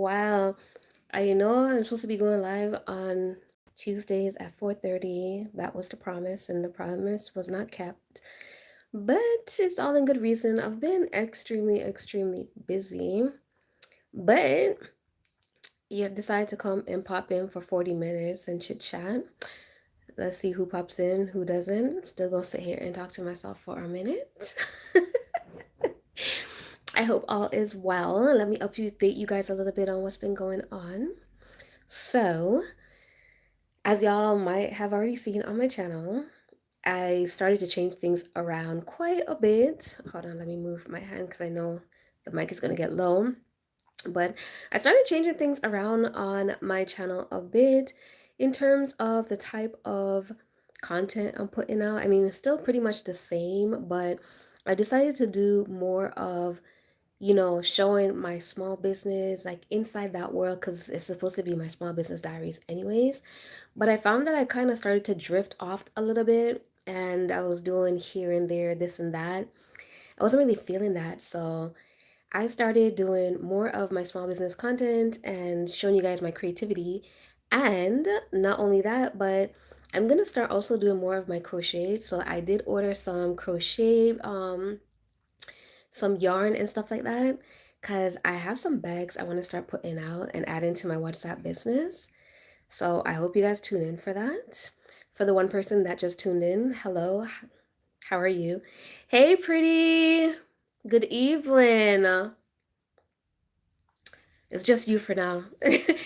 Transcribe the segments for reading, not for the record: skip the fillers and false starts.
while. I know I'm supposed to be going live on Tuesdays at 4:30. That was the promise, and the promise was not kept. But it's all in good reason. I've been extremely busy. But you decided to come and pop in for 40 minutes and chit chat. Let's see who pops in, who doesn't. I'm still gonna sit here and talk to myself for a minute. I hope all is well. Let me update you guys a little bit on what's been going on. So, as y'all might have already seen on my channel, I started to change things around quite a bit. Hold on, let me move my hand because I know the mic is going to get low. But I started changing things around on my channel a bit in terms of the type of content I'm putting out. I mean, it's still pretty much the same, but I decided to do more of showing my small business, like inside that world, because it's supposed to be my small business diaries, anyways. But I found that I kind of started to drift off a little bit, and I was doing here and there, this and that. I wasn't really feeling that. So I started doing more of my small business content and showing you guys my creativity. And not only that, but I'm going to start also doing more of my crochet. So I did order some crochet, some yarn and stuff like that, because I have some bags I want to start putting out and adding to my WhatsApp business. So I hope you guys tune in for that. For the one person that just tuned in, hello, how are you? Hey, pretty. Good evening. It's just you for now.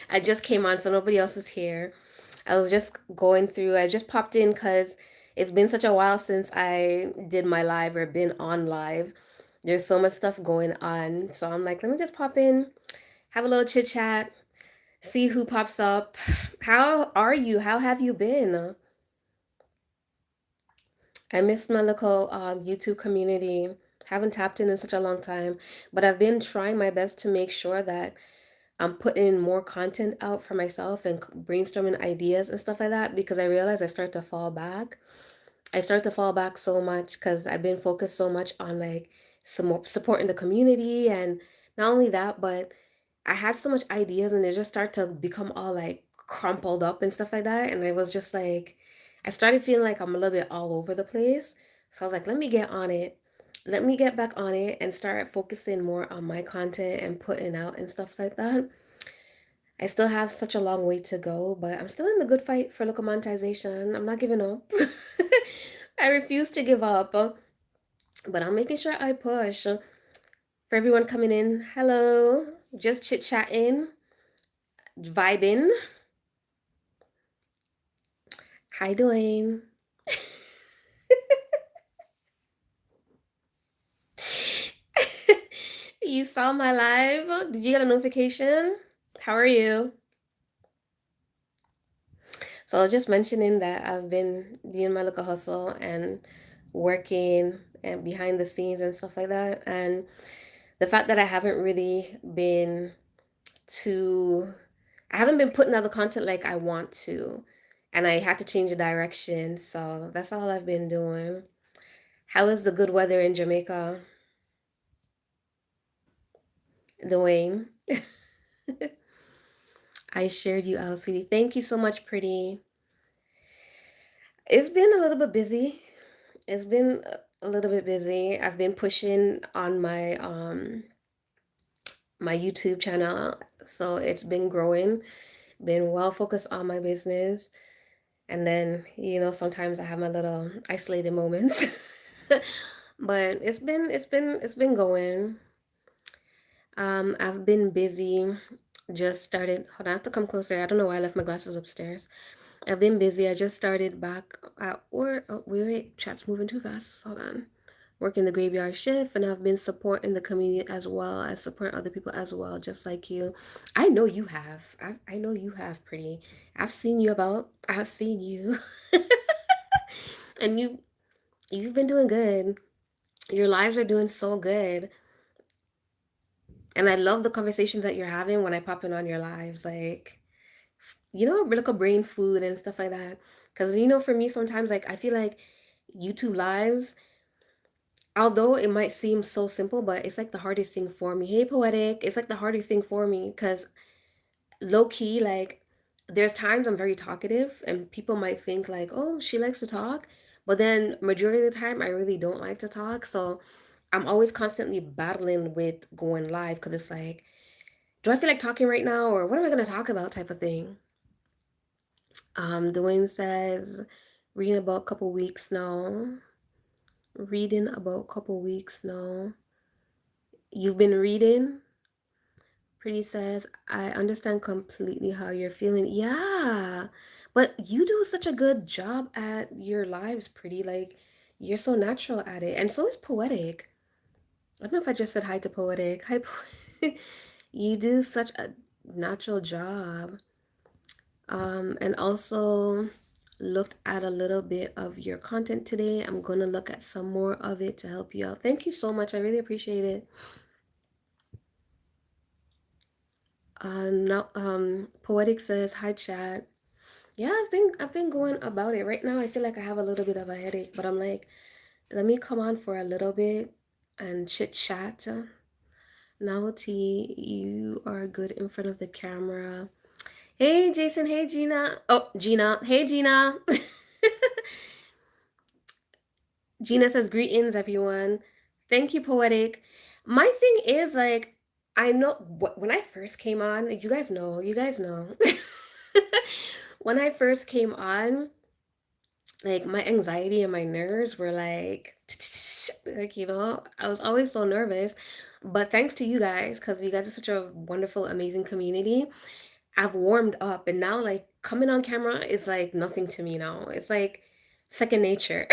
I just came on, so nobody else is here. I was just going through, I just popped in because it's been such a while since I did my live or been on live. There's so much stuff going on. So I'm like, let me just pop in, have a little chit chat, see who pops up. How are you? How have you been? I missed my local YouTube community. Haven't tapped in such a long time, but I've been trying my best to make sure that I'm putting more content out for myself and brainstorming ideas and stuff like that because I realize I start to fall back. I start to fall back so much because I've been focused so much on like supporting the community, and not only that, but I had so much ideas and they just start to become all like crumpled up and stuff like that. And I was just like, I started feeling like I'm a little bit all over the place. So I was like, let me get on it. Let me get back on it and start focusing more on my content and putting out and stuff like that. I still have such a long way to go, but I'm still in the good fight for local monetization. I'm not giving up. I refuse to give up, but I'm making sure I push. For everyone coming in, hello, just chit chatting, vibing. Hi, Dwayne. You saw my live? Did you get a notification? How are you? So I was just mentioning that I've been doing my little hustle and working and behind the scenes and stuff like that. And the fact that too, I haven't been putting out the content like I want to. And I had to change the direction. So that's all I've been doing. How is the good weather in Jamaica, Dwayne? I shared you out, sweetie. Thank you so much, pretty. It's been a little bit busy. It's been a little bit busy. I've been pushing on my YouTube channel, so it's been growing. Been well focused on my business, and then sometimes I have my little isolated moments. But it's been going. I've been busy. Just started. Hold on, I have to come closer. I don't know why I left my glasses upstairs. I've been busy. I just started back at work. Oh, wait, chat's moving too fast. Hold on. Working the graveyard shift, and I've been supporting the community as well as support other people as well, just like you. I know you have. I know you have, pretty. I've seen you about. I've seen you, and you've been doing good. Your lives are doing so good, and I love the conversations that you're having when I pop in on your lives, like little brain food and stuff like that. Because for me, sometimes like I feel like YouTube lives, Although it might seem so simple, but it's like the hardest thing for me. Hey, Poetic, it's like the hardest thing for me because low key, like, there's times I'm very talkative and people might think like, oh, she likes to talk. But then majority of the time, I really don't like to talk. So I'm always constantly battling with going live because it's like, do I feel like talking right now or what am I going to talk about type of thing? Dwayne says, reading about a couple weeks now. Reading about a couple weeks now. You've been reading? Pretty says, I understand completely how you're feeling. Yeah, but you do such a good job at your lives, Pretty. Like, you're so natural at it. And so is Poetic. I don't know if I just said hi to Poetic. Hi, you do such a natural job. And also looked at a little bit of your content today. I'm going to look at some more of it to help you out. Thank you so much. I really appreciate it. Now, Poetic says, hi, chat. Yeah, I've been going about it. Right now I feel like I have a little bit of a headache, but I'm like, let me come on for a little bit and chit chat. Novelty, you are good in front of the camera. Hey Jason, hey Gina. Oh, Gina. Hey Gina. Gina says greetings everyone. Thank you, Poetic. My thing is like I know when I first came on, you guys know. When I first came on, like my anxiety and my nerves were like like I was always so nervous, but thanks to you guys because you guys are such a wonderful amazing community. I've warmed up and now like coming on camera is like nothing to me now. It's like second nature.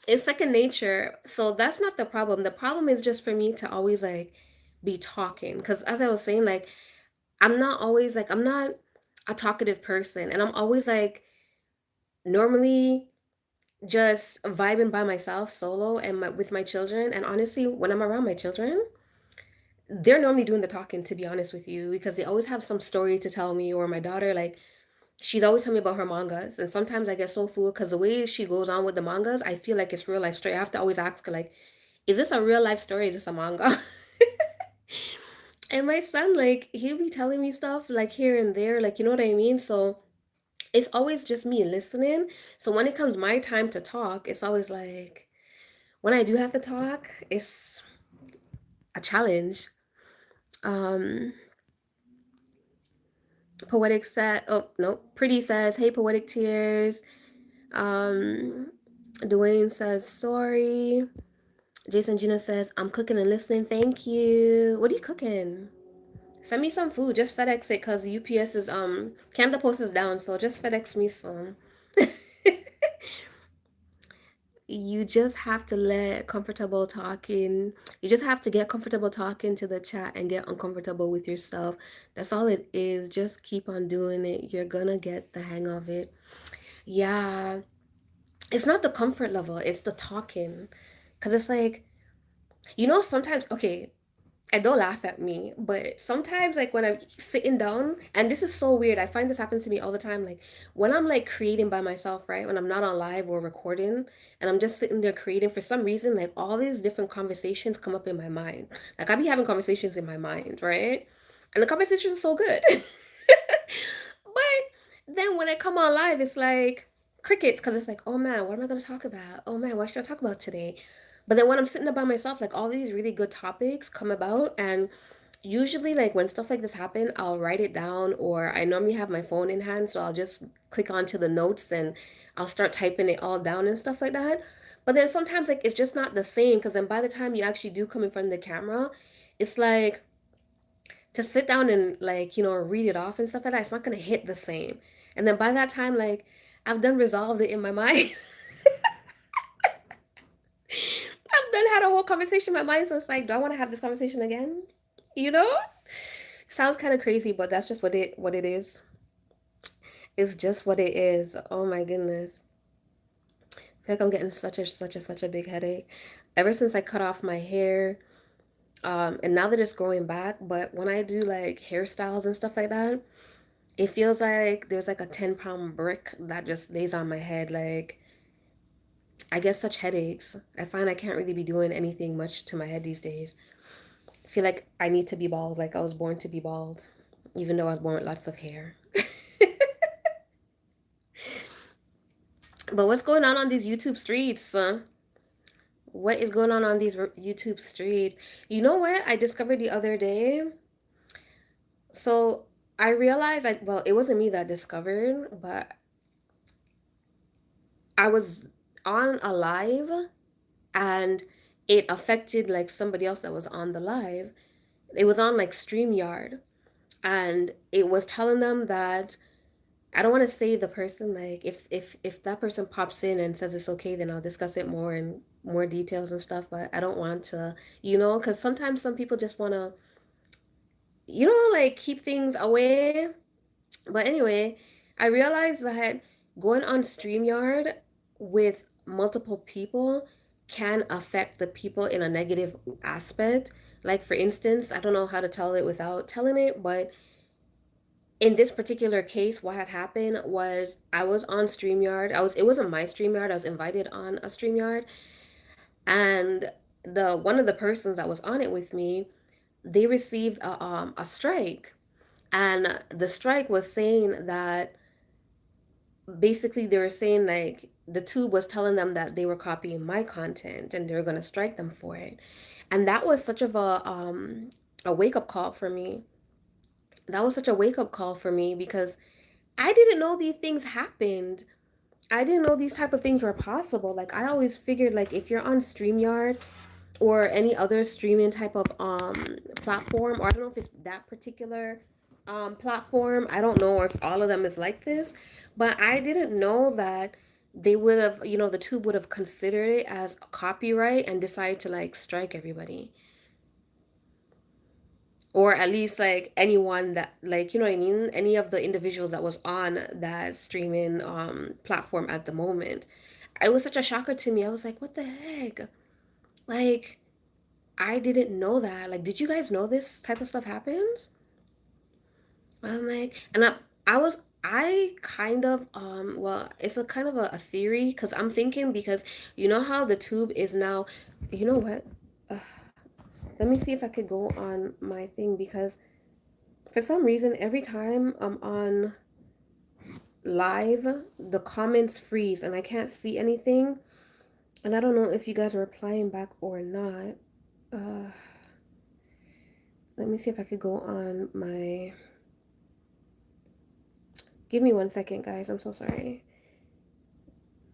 It's second nature, so that's not the problem. The problem is just for me to always like be talking because as I was saying, like I'm not a talkative person and I'm always like normally just vibing by myself solo and with my children. And honestly, when I'm around my children, they're normally doing the talking, to be honest with you, because they always have some story to tell me. Or my daughter, like, she's always telling me about her mangas. And sometimes I get so fooled because the way she goes on with the mangas, I feel like it's real life story. I have to always ask her, like, is this a real life story? Is this a manga? And my son, like, he'll be telling me stuff like here and there, like, you know what I mean? So it's always just me listening. So when it comes my time to talk, it's always like, when I do have to talk, it's a challenge. Um, Poetic said, oh no, Pretty says, hey, Poetic Tears. Um, Dwayne says, sorry. Jason Gina says, I'm cooking and listening. Thank you. What are you cooking? Send me some food. Just FedEx it because UPS is Canada Post is down, so just FedEx me some. You just have to let comfortable talking. You just have to get comfortable talking to the chat and get uncomfortable with yourself. That's all it is. Just keep on doing it. You're gonna get the hang of it. Yeah. It's not the comfort level, it's the talking. Cause it's like, sometimes okay, and don't laugh at me, but sometimes like when I'm sitting down, and this is so weird, I find this happens to me all the time. Like when I'm like creating by myself, right? When I'm not on live or recording, and I'm just sitting there creating, for some reason, like all these different conversations come up in my mind. Like I be having conversations in my mind, right? And the conversations are so good. But then when I come on live, it's like crickets because it's like, oh man, what am I going to talk about? Oh man, what should I talk about today? But then when I'm sitting there by myself, like all these really good topics come about. And usually, like when stuff like this happen, I'll write it down, or I normally have my phone in hand. So I'll just click onto the notes and I'll start typing it all down and stuff like that. But then sometimes, like, it's just not the same because then by the time you actually do come in front of the camera, it's like to sit down and like read it off and stuff like that, it's not gonna hit the same. And then by that time, like, I've done resolved it in my mind. I've done had a whole conversation in my mind, so it's like, do I want to have this conversation again? you know Sounds kind of crazy, but that's just what it is. It's just what it is. Oh my goodness, I feel like I'm getting such a big headache ever since I cut off my hair. And now that it's growing back, but when I do like hairstyles and stuff like that, it feels like there's like a 10-pound brick that just lays on my head. Like I get such headaches. I find I can't really be doing anything much to my head these days. I feel like I need to be bald, like I was born to be bald, even though I was born with lots of hair. But what's going on these YouTube streets? What is going on these YouTube streets? You know what I discovered the other day? So I realized, well, it wasn't me that discovered, but I was on a live and it affected like somebody else that was on the live. It was on like StreamYard and it was telling them that I don't want to say the person, like if that person pops in and says it's okay, then I'll discuss it more and more details and stuff, but I don't want to, because sometimes some people just want to, like keep things away. But anyway, I realized that going on StreamYard with multiple people can affect the people in a negative aspect. Like for instance, I don't know how to tell it without telling it, but in this particular case, what had happened was I was on StreamYard. It wasn't my StreamYard. I was invited on a StreamYard, and the one of the persons that was on it with me, they received a strike, and the strike was saying that basically they were saying like the tube was telling them that they were copying my content and they were going to strike them for it, and that was such of a wake up call for me. That was such a wake up call for me because I didn't know these things happened. I didn't know these type of things were possible. Like I always figured like if you're on StreamYard or any other streaming type of platform, or I don't know if it's that particular platform. I don't know if all of them is like this, but I didn't know that they would have, the tube would have considered it as a copyright and decided to like strike everybody. Or at least like anyone that, like, you know what I mean, any of the individuals that was on that streaming platform at the moment. It was such a shocker to me. I was like, what the heck? Like, I didn't know that. Like, did you guys know this type of stuff happens? I'm like, and I kind of well, it's a kind of a theory because I'm thinking, because you know how the tube is now, you know what? Uh, Let me see if I could go on my thing, because for some reason every time I'm on live, the comments freeze and I can't see anything. And I don't know if you guys are replying back or not. Uh, Let me see if I could go on my. Give me 1 second, guys. I'm so sorry.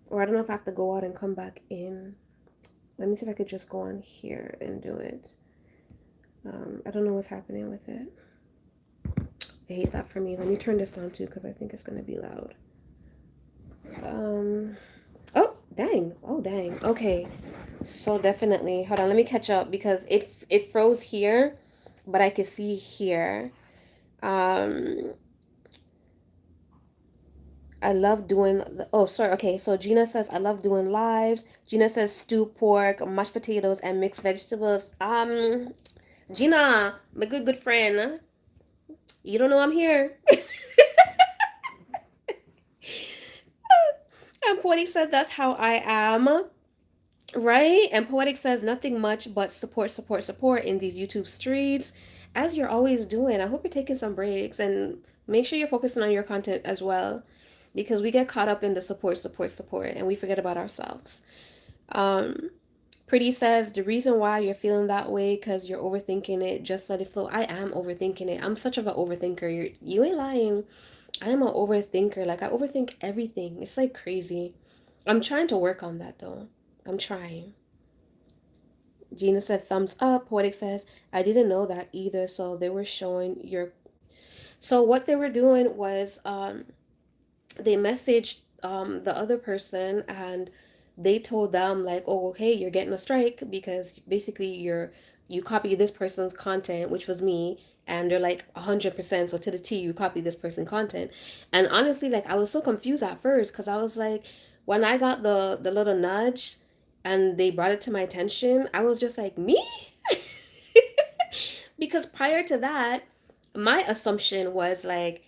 Or I don't know if I have to go out and come back in. Let me see if I could just go on here and do it. I don't know what's happening with it. I hate that for me. Let me turn this down too because I think it's going to be loud. Oh, dang. Oh, dang. Okay. So definitely. Hold on. Let me catch up because it froze here, but I could see here. I love doing oh, sorry. Okay, so Gina says I love doing lives. Gina says stew pork, mashed potatoes, and mixed vegetables. Gina, my good friend, you don't know I'm here. And Poetic said that's how I am, right? And Poetic says nothing much but support in these YouTube streets, as you're always doing. I hope you're taking some breaks and make sure you're focusing on your content as well, because we get caught up in the support, and we forget about ourselves. Um, Pretty says the reason why you're feeling that way because you're overthinking it. Just let it flow. I am overthinking it. I'm such of an overthinker. You ain't lying. I am an overthinker. Like I overthink everything. It's like crazy. I'm trying to work on that though. I'm trying. Gina said thumbs up. Poetic says I didn't know that either. So they were showing your. So what they were doing was they messaged the other person and they told them like, oh hey, you're getting a strike because basically you copy this person's content, which was me, and they're like 100%, so to the T you copy this person's content. And honestly, like I was so confused at first because I was like, when I got the little nudge and they brought it to my attention, I was just like, me. Because prior to that, my assumption was like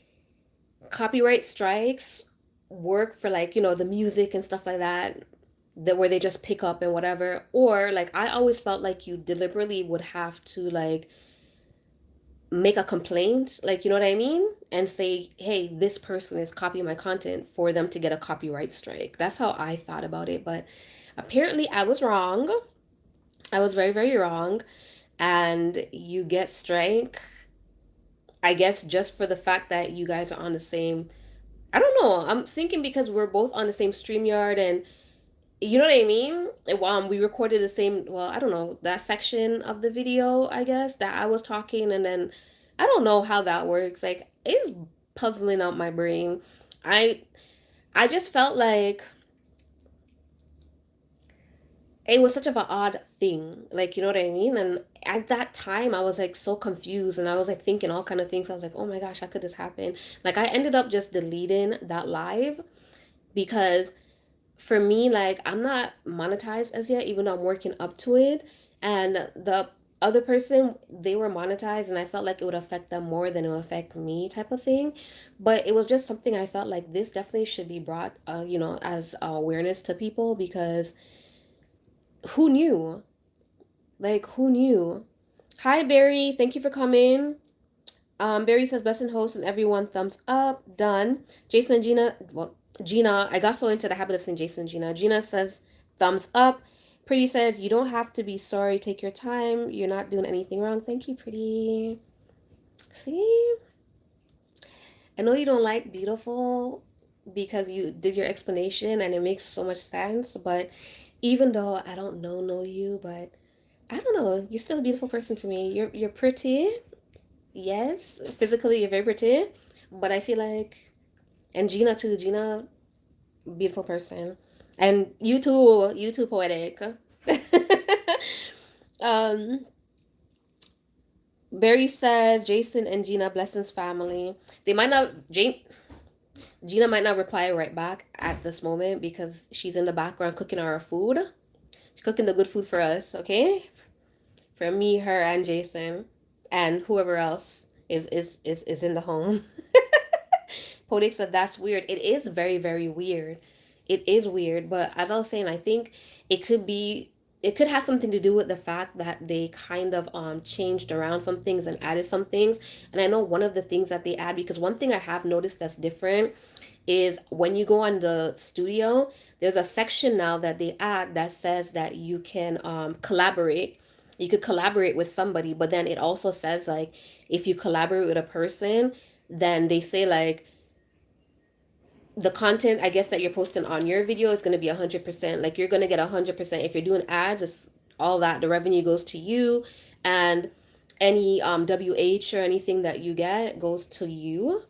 copyright strikes work for like, the music and stuff like that. that where they just pick up and whatever. Or like I always felt like you deliberately would have to like make a complaint, like you know what I mean, and say, hey, this person is copying my content for them to get a copyright strike. That's how I thought about it, but apparently I was wrong. I was very, very wrong. And you get strike, I guess, just for the fact that you guys are on the same. I don't know. I'm thinking because we're both on the same StreamYard and you know what I mean? We recorded the same, well, I don't know, that section of the video, I guess, that I was talking, and then I don't know how that works. Like, it's puzzling out my brain. I I just felt like it was such of an odd thing. Like, you know what I mean? And at that time I was like so confused and I was like thinking all kind of things. I was like, oh my gosh, how could this happen? Like I ended up just deleting that live because for me, like I'm not monetized as yet, even though I'm working up to it. And the other person, they were monetized, and I felt like it would affect them more than it would affect me, type of thing. But it was just something I felt like this definitely should be brought, as awareness to people because who knew? Like who knew? Hi Barry, thank you for coming. Barry says best in host and everyone thumbs up. Done. Jason and Gina, well, Gina, I got so into the habit of saying Jason and Gina. Gina says thumbs up. Pretty says you don't have to be sorry. Take your time. You're not doing anything wrong. Thank you, Pretty. See, I know you don't like beautiful because you did your explanation and it makes so much sense. But even though I don't know you, but I don't know, you're still a beautiful person to me. You're pretty. Yes, physically you're very pretty, but I feel like, and Gina too. Gina, beautiful person, and you too poetic. um, Barry says Jason and Gina blessings family. They might not. Gina might not reply right back at this moment because she's in the background cooking our food. She's cooking the good food for us. Okay, for me, her, and Jason, and whoever else is in the home. Poetic said that's weird. It is very, very weird. It is weird, but as I was saying, I think it could be it could have something to do with the fact that they kind of changed around some things and added some things. And I know one of the things that they add, because one thing I have noticed that's different is when you go on the studio, there's a section now that they add that says that you can collaborate. You could collaborate with somebody, but then it also says like if you collaborate with a person, then they say like the content I guess that you're posting on your video is going to be 100%. Like you're going to get 100%. If you're doing ads, it's all that the revenue goes to you, and any WH or anything that you get goes to you.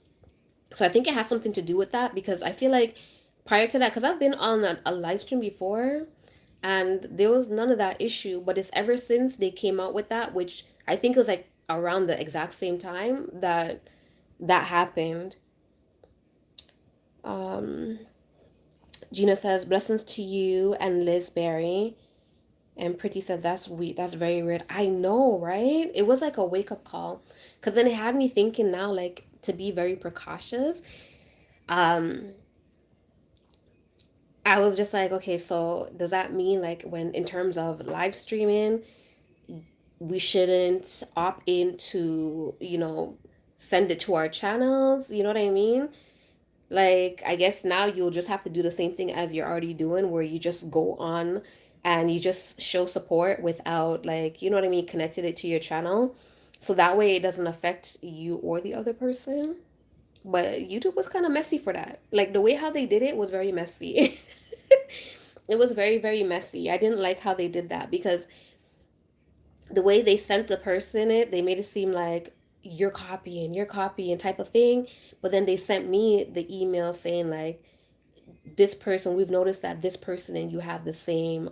So I think it has something to do with that because I feel like prior to that, because I've been on a live stream before and there was none of that issue, but it's ever since they came out with that, which I think it was like around the exact same time that that happened. um Gina says blessings to you and Liz Berry. And Pretty says that's very weird. I know, right? It was like a wake up call. Cause then it had me thinking now like to be very precautious. Um I was just like, okay, so does that mean like when in terms of live streaming, we shouldn't opt in to, send it to our channels? You know what I mean? Like, I guess now you'll just have to do the same thing as you're already doing, where you just go on and you just show support without, like, you know what I mean, connected it to your channel. So that way it doesn't affect you or the other person. But YouTube was kind of messy for that. Like, the way how they did it was very messy. It was very, very messy. I didn't like how they did that because the way they sent the person it, they made it seem like you're copying type of thing. But then they sent me the email saying like this person, we've noticed that this person and you have the same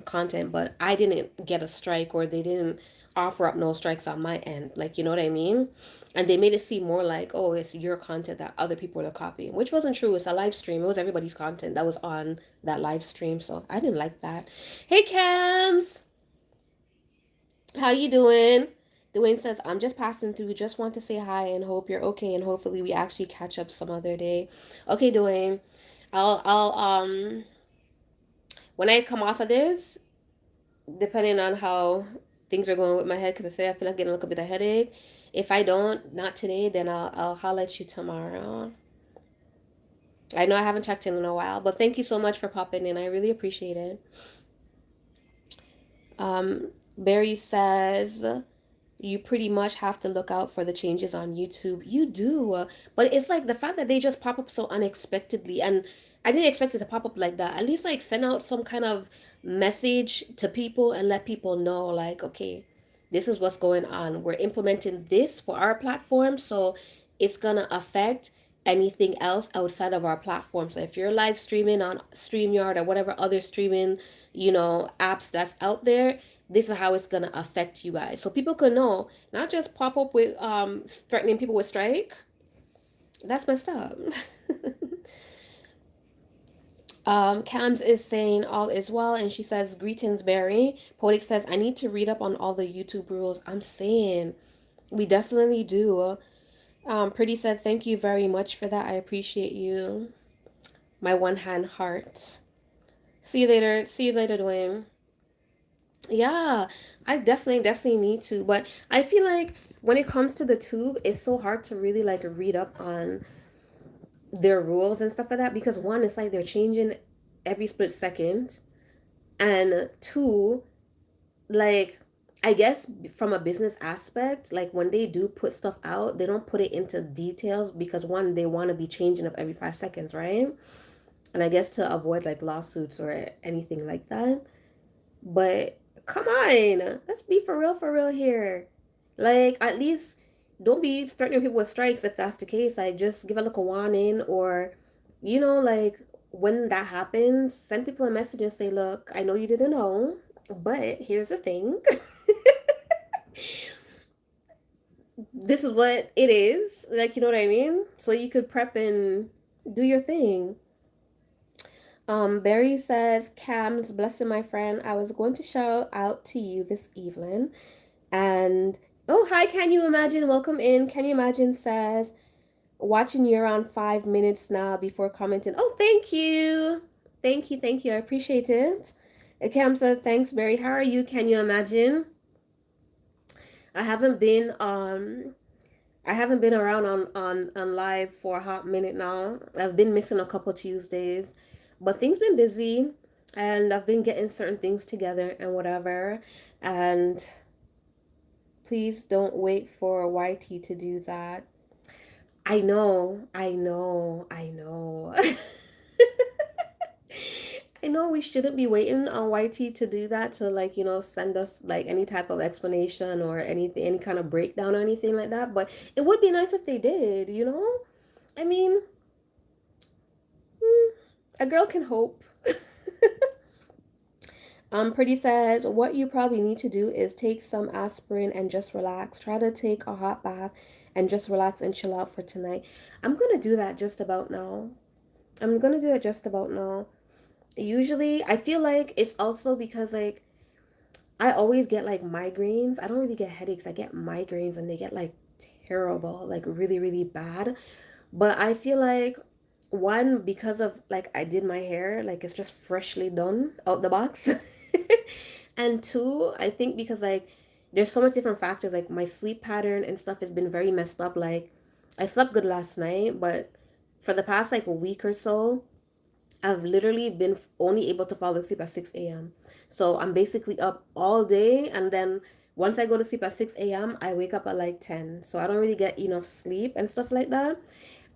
content, but I didn't get a strike or they didn't offer up no strikes on my end. Like, you know what I mean? And they made it seem more like, oh, it's your content that other people are copying, which wasn't true. It's a live stream. It was everybody's content that was on that live stream. So I didn't like that. Hey, Cams. How you doing? Dwayne says, I'm just passing through. Just want to say hi and hope you're okay. And hopefully we actually catch up some other day. Okay, Dwayne. I'll when I come off of this, depending on how things are going with my head, because I say I feel like getting a little bit of headache. If I don't, not today, then I'll holler at you tomorrow. I know I haven't checked in a while, but thank you so much for popping in. I really appreciate it. Barry says you pretty much have to look out for the changes on YouTube. You do, but it's like the fact that they just pop up so unexpectedly, and I didn't expect it to pop up like that. At least like send out some kind of message to people and let people know, like, okay, this is what's going on. We're implementing this for our platform, so it's gonna affect anything else outside of our platform. So if you're live streaming on StreamYard or whatever other streaming, apps that's out there, this is how it's gonna affect you guys. So people can know, not just pop up with threatening people with strike. That's messed up. Cams is saying all is well, and she says, greetings, Barry. Poetic says, I need to read up on all the YouTube rules. I'm saying we definitely do. Pretty said, thank you very much for that. I appreciate you. My one hand heart. See you later. See you later, Dwayne. Yeah, I definitely need to. But I feel like when it comes to the tube, it's so hard to really like read up on their rules and stuff like that because one, it's like they're changing every split second, and two, like I guess from a business aspect, like when they do put stuff out, they don't put it into details because one, they want to be changing up every 5 seconds, right? And I guess to avoid like lawsuits or anything like that. But come on, let's be for real here. Like, at least don't be threatening people with strikes if that's the case. Like, just give a little warning, or, like when that happens, send people a message and say, look, I know you didn't know, but here's the thing. This is what it is. Like, you know what I mean? So you could prep and do your thing. Barry says, Cams, blessing my friend. I was going to shout out to you this evening. And oh, hi, can you imagine? Welcome in. Can you imagine says, watching you around 5 minutes now before commenting. Oh, thank you. Thank you. Thank you. I appreciate it. Cam said, thanks, Barry. How are you? Can you imagine? I haven't been around on live for a hot minute now. I've been missing a couple Tuesdays, but things been busy and I've been getting certain things together and whatever. And please don't wait for YT to do that. I know. I know we shouldn't be waiting on YT to do that to like, send us like any type of explanation or anything, any kind of breakdown or anything like that. But it would be nice if they did. I mean, a girl can hope. Pretty says, what you probably need to do is take some aspirin and just relax. Try to take a hot bath and just relax and chill out for tonight. I'm gonna do that just about now. Usually, I feel like it's also because like I always get like migraines. I don't really get headaches. I get migraines and they get like terrible, like really, really bad. But I feel like one, because of like I did my hair, like it's just freshly done out the box. And two, I think because like there's so much different factors, like my sleep pattern and stuff has been very messed up. Like I slept good last night, but for the past like a week or so, I've literally been only able to fall asleep at 6 a.m. So I'm basically up all day. And then once I go to sleep at 6 a.m., I wake up at like 10. So I don't really get enough sleep and stuff like that.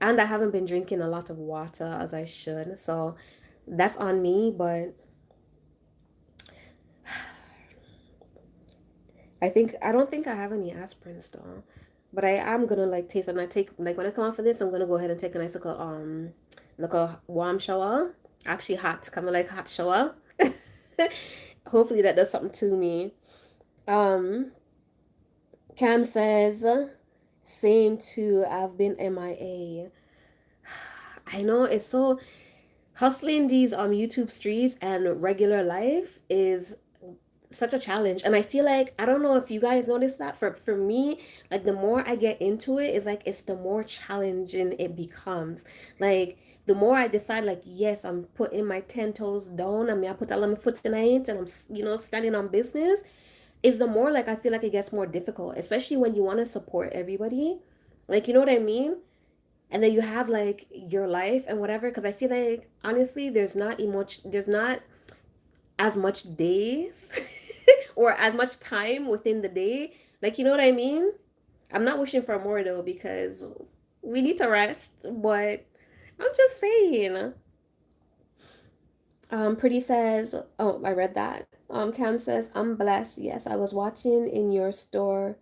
And I haven't been drinking a lot of water as I should. So that's on me. But I don't think I have any aspirins though. But I am gonna like taste it. And I take like when I come off of this, I'm gonna go ahead and take a nice little warm shower. Actually hot, kind of like hot shower. Hopefully that does something to me. Um, Cam says, same too. I've been MIA. I know it's so hustling these YouTube streets and regular life is such a challenge. And I feel like, I don't know if you guys notice that, for me, like the more I get into it, is like it's the more challenging it becomes. Like the more I decide, like, yes, I'm putting my 10 toes down, I mean, I put all of my foot in it, and I'm, standing on business, is the more like I feel like it gets more difficult, especially when you want to support everybody. Like, you know what I mean? And then you have like your life and whatever. Because I feel like, honestly, there's not as much days or as much time within the day. Like, you know what I mean? I'm not wishing for more though, because we need to rest, but I'm just saying. Pretty says, oh, I read that. Cam says, I'm blessed. Yes, I was watching in your store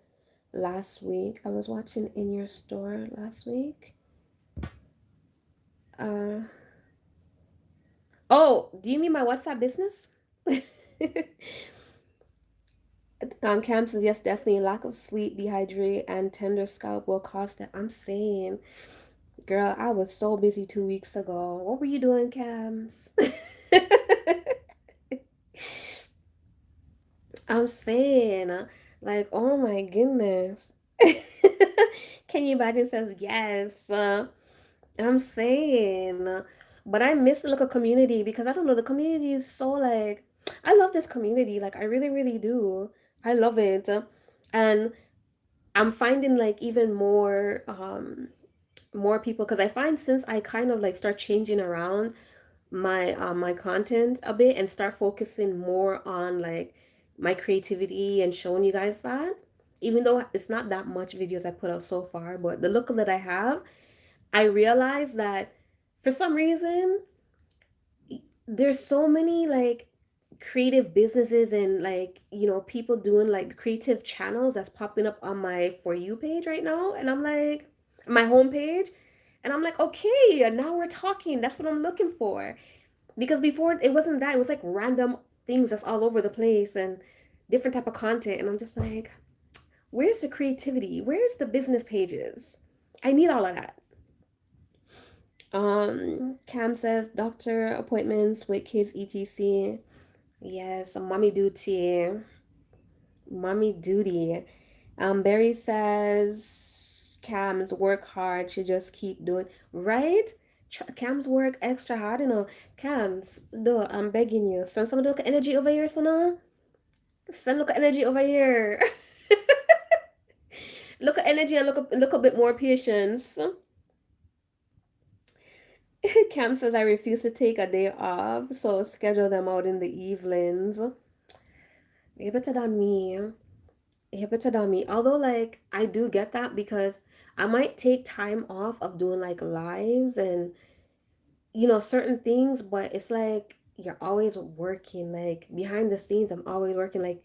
last week. I was watching in your store last week. Uh, oh, do you mean my WhatsApp business? Cam says, yes, definitely. Lack of sleep, dehydrate, and tender scalp will cause that. I'm saying, girl, I was so busy 2 weeks ago. What were you doing, Cams? I'm saying, like, oh my goodness. Can you imagine? Says yes. I'm saying, but I miss the local community, because I don't know, the community is so like, I love this community. Like, I really, really do. I love it. And I'm finding like even more people, because I find since I kind of like start changing around my content a bit and start focusing more on like my creativity and showing you guys that, even though it's not that much videos I put out so far, but the look that I have, I realize that for some reason there's so many like creative businesses and like, people doing like creative channels that's popping up on my For You page right now, and I'm like, my homepage, and I'm like, okay, now we're talking. That's what I'm looking for. Because before it wasn't that, it was like random things that's all over the place and different type of content, and I'm just like, where's the creativity? Where's the business pages? I need all of that. Cam says doctor appointments with kids, etc. Yes, mommy duty. Mommy duty. Barry says Cam's work hard. She just keep doing right. Cam's work extra hard, Cam's, though, I'm begging you. Send some look energy over here, son. Send look energy over here. Look at energy and look a bit more patience. Cam says I refuse to take a day off, so schedule them out in the evenings. You're better than me. You're better than me. Although, like, I do get that, because I might take time off of doing like lives and certain things, but it's like you're always working. Like behind the scenes, I'm always working. Like,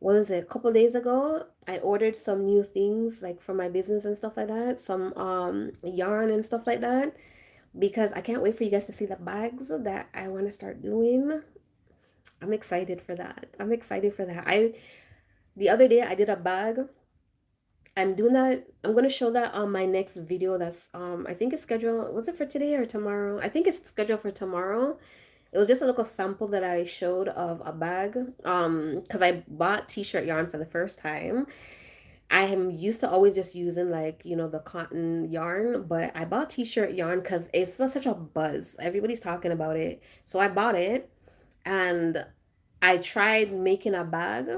what was it? A couple days ago, I ordered some new things like for my business and stuff like that. Some yarn and stuff like that, because I can't wait for you guys to see the bags that I want to start doing. I'm excited for that. I'm excited for that. I The other day I did a bag. I'm doing that. I'm gonna show that on my next video. That's I think it's scheduled. Was it for today or tomorrow? I think it's scheduled for tomorrow. It was just a little sample that I showed of a bag. Because I bought t-shirt yarn for the first time. I am used to always just using like, the cotton yarn, but I bought t-shirt yarn because it's such a buzz. Everybody's talking about it. So I bought it, and I tried making a bag,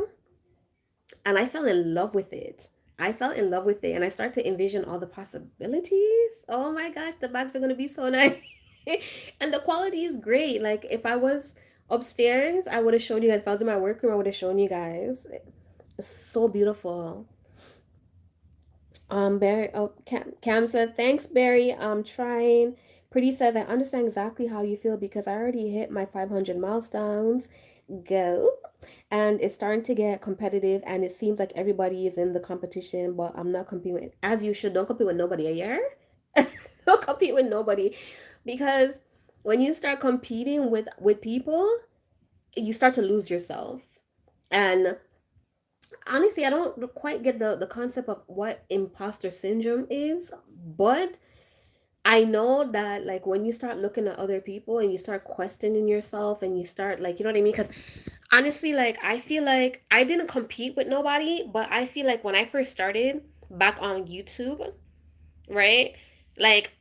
and I fell in love with it. I fell in love with it, and I started to envision all the possibilities. Oh my gosh, the bags are gonna be so nice. And the quality is great. Like if I was upstairs, I would have shown you guys. If I was in my workroom, I would have shown you guys. It's so beautiful. Barry, oh, Cam said, thanks, Barry. I'm trying. Pretty says, I understand exactly how you feel, because I already hit my 500 milestones. Go. And it's starting to get competitive, and it seems like everybody is in the competition, but I'm not competing. As you should. Don't compete with nobody, a year? Don't compete with nobody. Because when you start competing with people, you start to lose yourself. And honestly, I don't quite get the concept of what imposter syndrome is, but I know that like when you start looking at other people and you start questioning yourself and you start, like, you know what I mean? Because Honestly, like I feel like I didn't compete with nobody, but I feel like when I first started back on YouTube, right? Like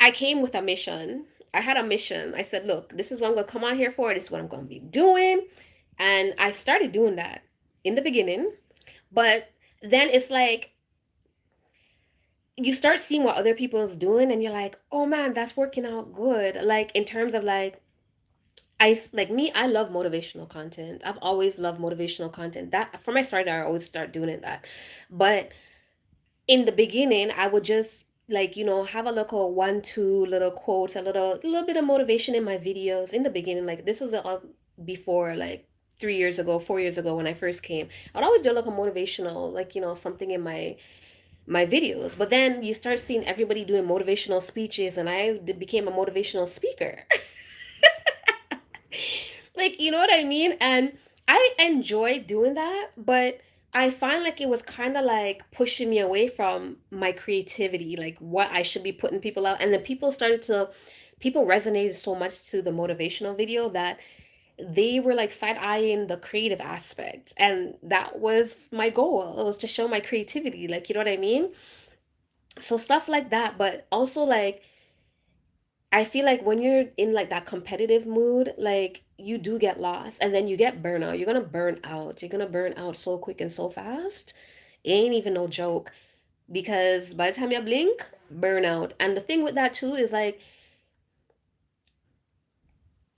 I came with a mission. I had a mission. I said, look, this is what I'm gonna come out here for, this is what I'm gonna be doing. And I started doing that in the beginning, but then it's like you start seeing what other people is doing and you're like, oh man, that's working out good. Like in terms of like like me, I love motivational content. I've always loved motivational content. That from my start, I always start doing it that. But in the beginning, I would just like, have a little one, two little quotes, a little bit of motivation in my videos in the beginning. Like this was all before like 3 years ago, 4 years ago when I first came. I'd always do like a motivational, like, something in my videos. But then you start seeing everybody doing motivational speeches and I became a motivational speaker. Like, you know what I mean? And I enjoy doing that, but I find like it was kind of like pushing me away from my creativity, like what I should be putting people out. And then people resonated so much to the motivational video that they were like side eyeing the creative aspect. And that was my goal. It was to show my creativity, like, you know what I mean? So stuff like that, but also like I feel like when you're in like that competitive mood, like you do get lost and then you get burnout. You're gonna burn out. You're gonna burn out so quick and so fast. It ain't even no joke because by the time you blink, burnout. And the thing with that too is like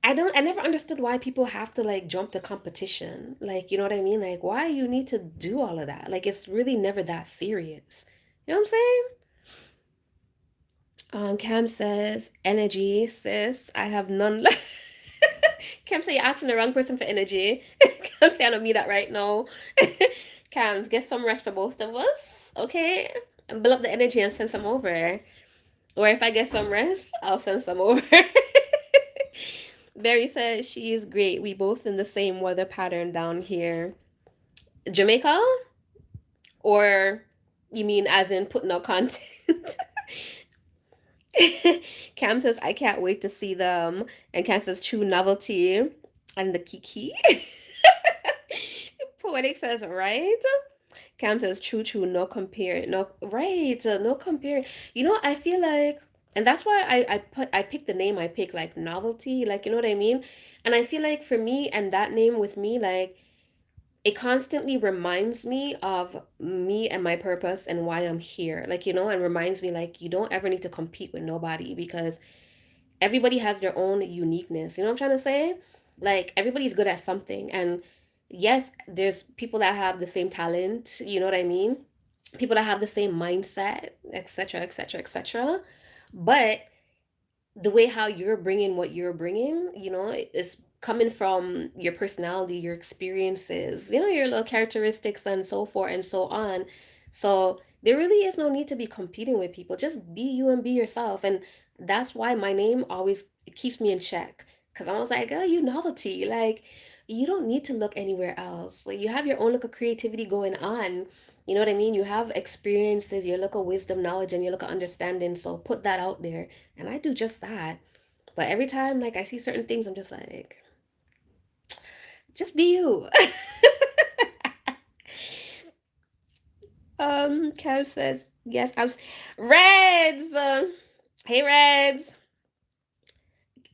I never understood why people have to like jump to competition. Like, you know what I mean? Like why you need to do all of that? Like it's really never that serious. You know what I'm saying? Cam says, energy, sis. I have none left. Cam say you're asking the wrong person for energy. Cam say I don't mean that right now. Cams, get some rest for both of us, okay? And build up the energy and send some over. Or if I get some rest, I'll send some over. Barry says she is great. We both in the same weather pattern down here. Jamaica? Or you mean as in putting out content? Cam says, I can't wait to see them. And Cam says, true novelty. And the Kiki. Poetic says, right? Cam says, true, true, no compare. No, right, no compare. I feel like, and that's why I picked the name I picked, like novelty, like, you know what I mean? And I feel like for me and that name with me, like, it constantly reminds me of me and my purpose and why I'm here. Like, and reminds me like you don't ever need to compete with nobody because everybody has their own uniqueness. You know what I'm trying to say? Like everybody's good at something. And yes, there's people that have the same talent, you know what I mean? People that have the same mindset, etc., etc., etc. But the way how you're bringing what you're bringing, is coming from your personality, your experiences, your little characteristics and so forth and so on. So there really is no need to be competing with people. Just be you and be yourself. And that's why my name always it keeps me in check. Cause I was like, oh, you novelty. Like, you don't need to look anywhere else. Like you have your own look of creativity going on. You know what I mean? You have experiences, your look of wisdom, knowledge, and your look of understanding. So put that out there. And I do just that. But every time like I see certain things, I'm just like, just be you. Kev says, yes, I was Reds. Hey Reds.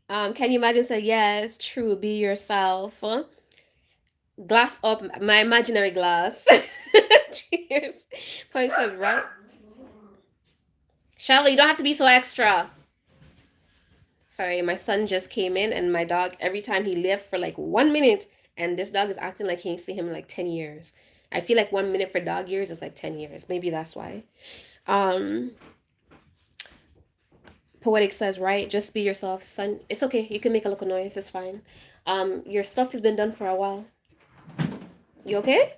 Can you imagine say yes, true, be yourself. Glass up, my imaginary glass. Cheers. Point says, right? Shelly, you don't have to be so extra. Sorry, my son just came in and my dog, every time he left for like 1 minute, and this dog is acting like he ain't seen him in like 10 years. I feel like 1 minute for dog years is like 10 years. Maybe that's why. Um, Poetic says, right, just be yourself, son. It's okay. You can make a little noise. It's fine. Your stuff has been done for a while. You okay?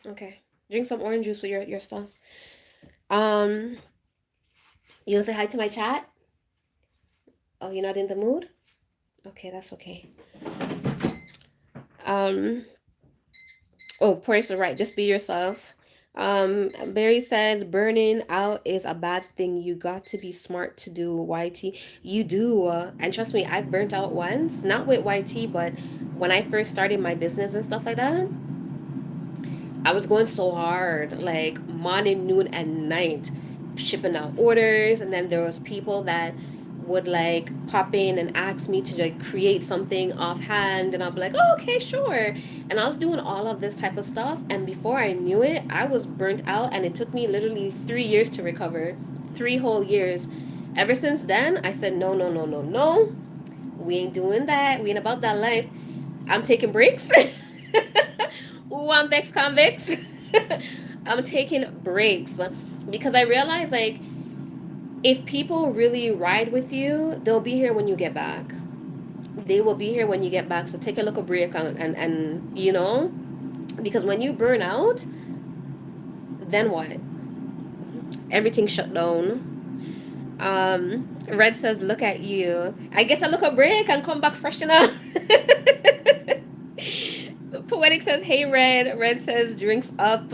Okay. Drink some orange juice with your stuff. Um, you want to say hi to my chat? Oh, you're not in the mood? Okay, that's okay. Um, oh, Poetic's right. Just be yourself. Barry says burning out is a bad thing. You got to be smart to do YT. You do, and trust me, I've burnt out once, not with YT, but when I first started my business and stuff like that. I was going so hard, like morning, noon, and night, shipping out orders, and then there was people that would like pop in and ask me to like create something offhand, and I'll be like, oh, okay, sure. And I was doing all of this type of stuff, and before I knew it, I was burnt out, and it took me literally 3 years to recover, 3 whole years. Ever since then, I said, no, no, no, no, no. We ain't doing that. We ain't about that life. I'm taking breaks. Ooh, I'm ex convicts. I'm taking breaks because I realize like if people really ride with you, they'll be here when you get back. They will be here when you get back. So take a little break and you know, because when you burn out, then what? Everything shut down. Red says, "Look at you. I guess I look a break and come back fresh enough." Poetic says, "Hey, Red." Red says, "Drinks up."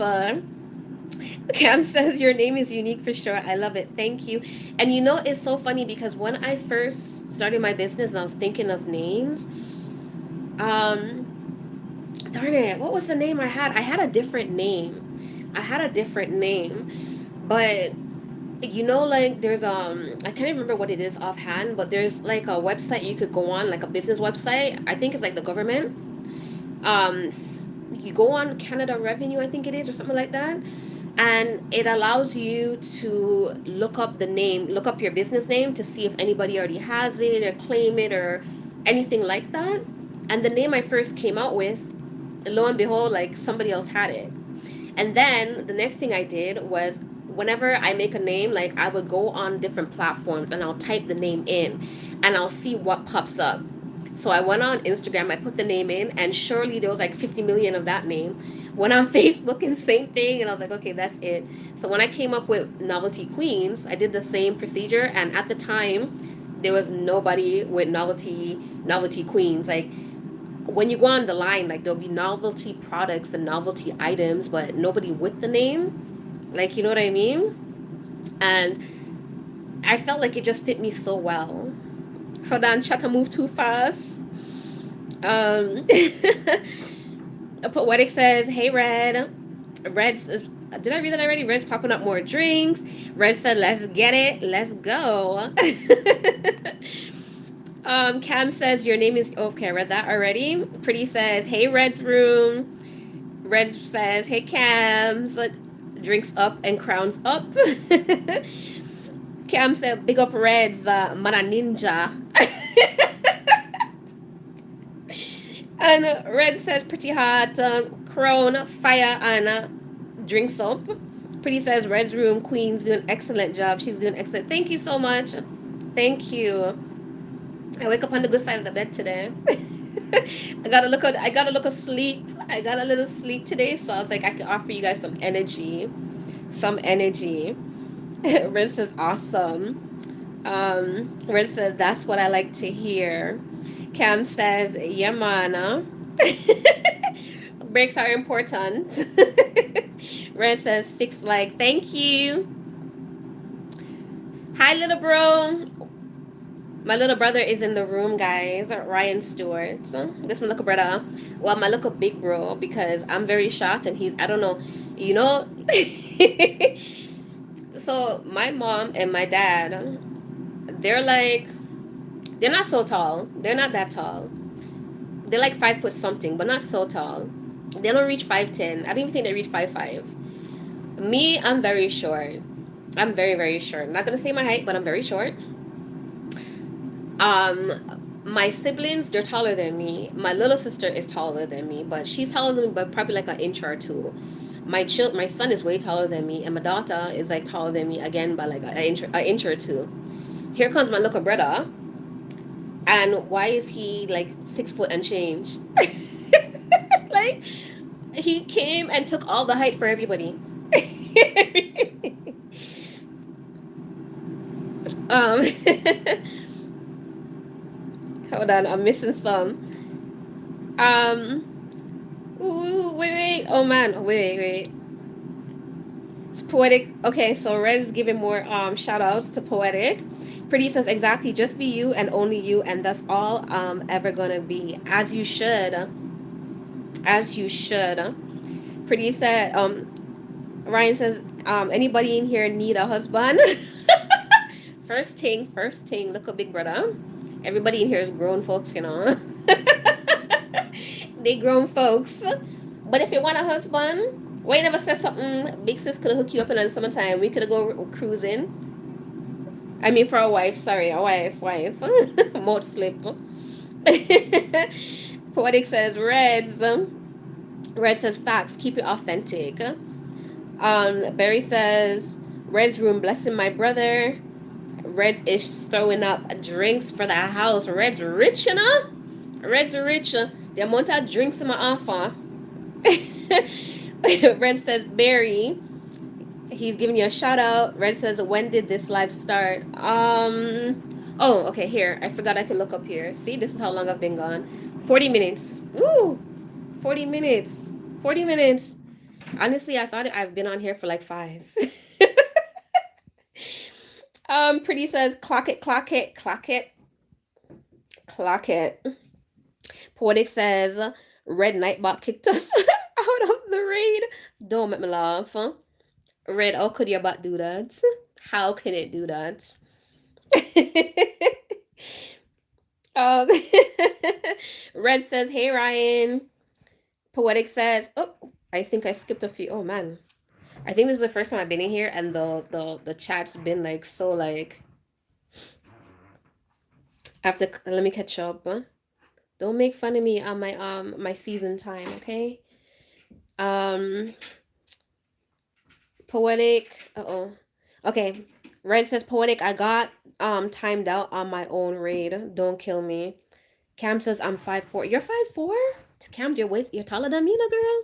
Cam says, "Your name is unique for sure. I love it. Thank you." And you know, it's so funny because when I first started my business and I was thinking of names, darn it, what was the name I had? I had a different name. I had a different name, but you know, like there's I can't remember what it is offhand, but there's like a website you could go on, like a business website. I think it's like the government. You go on Canada Revenue, I think it is, or something like that, and it allows you to look up the name, look up your business name to see if anybody already has it or claim it or anything like that. And the name I first came out with, lo and behold, like somebody else had it. And then the next thing I did was whenever I make a name, like I would go on different platforms and I'll type the name in and I'll see what pops up. So I went on Instagram, I put the name in, and surely there was like 50 million of that name. Went on Facebook and same thing, and I was like, okay, that's it. So when I came up with Novelty Queens, I did the same procedure, and at the time, there was nobody with Novelty Queens. Like when you go on the line, like there'll be novelty products and novelty items, but nobody with the name. Like you know what I mean? And I felt like it just fit me so well. Hold on, chat, I move too fast. Um, Poetic says, "Hey, Red." Red says, "Did I read that already?" Red's popping up more drinks. Red said, "Let's get it. Let's go." Cam says, "Your name is okay." I read that already. Pretty says, "Hey, Red's room." Red says, "Hey, Cam's." Drinks up and crowns up. Cam said, "Big up Red's mana ninja." And Red says, "Pretty hot, crown, fire, and drinks up." Pretty says, "Red's room, Queen's doing excellent job. She's doing excellent." Thank you so much. Thank you. I wake up on the good side of the bed today. I got a look of sleep. I got a little sleep today, so I was like, I can offer you guys some energy. Some energy. Red says, "Awesome." Red says, "That's what I like to hear." Cam says, "Yeah, man. Breaks are important." Red says, "Fix like, thank you." Hi, little bro. My little brother is in the room, guys. Ryan Stewart. This my little brother. Well, my little big bro, because I'm very short and he's, I don't know, you know. So, my mom and my dad, they're like, they're not so tall. They're not that tall. They're like 5 foot something, but not so tall. They don't reach 5'10". I don't even think they reach 5'5". Me, I'm very short. I'm very, very short. I'm not gonna say my height, but I'm very short. My siblings, they're taller than me. My little sister is taller than me, but she's taller than me, but probably like an inch or two. My son is way taller than me, and my daughter is like taller than me again by like an inch or two. Here comes my little brother, and why is he like 6 foot and change? Like he came and took all the height for everybody. um, hold on, I'm missing some. Ooh, wait, wait. Oh man, wait, wait. Poetic. Okay, so Red is giving more shout outs to Poetic. Pretty says exactly, just be you and only you, and that's all ever gonna be. As you should. As you should. Pretty said Ryan says, anybody in here need a husband? First thing, look a big brother. Everybody in here is grown folks, you know. They grown folks. But if you want a husband, why you never said something? Big sis could hook you up in the summertime. We could go cruising. I mean, for a wife, sorry, a wife. Mouth slip. Poetic says, Red says, facts, keep it authentic. Barry says, Red's room blessing my brother. Red's is throwing up drinks for the house. Red's rich, you know? Red's rich. The amount of drinks in my offer. Red says, Barry, he's giving you a shout out. Red says, when did this live start? Oh, okay, here. I forgot I could look up here. See, this is how long I've been gone. 40 minutes. Woo! 40 minutes. 40 minutes. Honestly, I thought I've been on here for like 5. Pretty says, clock it, clock it, clock it, clock it. Poetic says, Red Nightbot kicked us out of the raid. Don't make me laugh. Red, how could your bot do that? How can it do that? um, Red says, hey Ryan. Poetic says, oh, I think I skipped a few. Oh man. I think this is the first time I've been in here and the chat's been like so like after let me catch up. Don't make fun of me on my season time, okay? Poetic. Uh-oh. Okay. Red says Poetic, I got timed out on my own raid. Don't kill me. Cam says I'm 5'4". You're 5'4"? Cam, you're taller than me, no girl.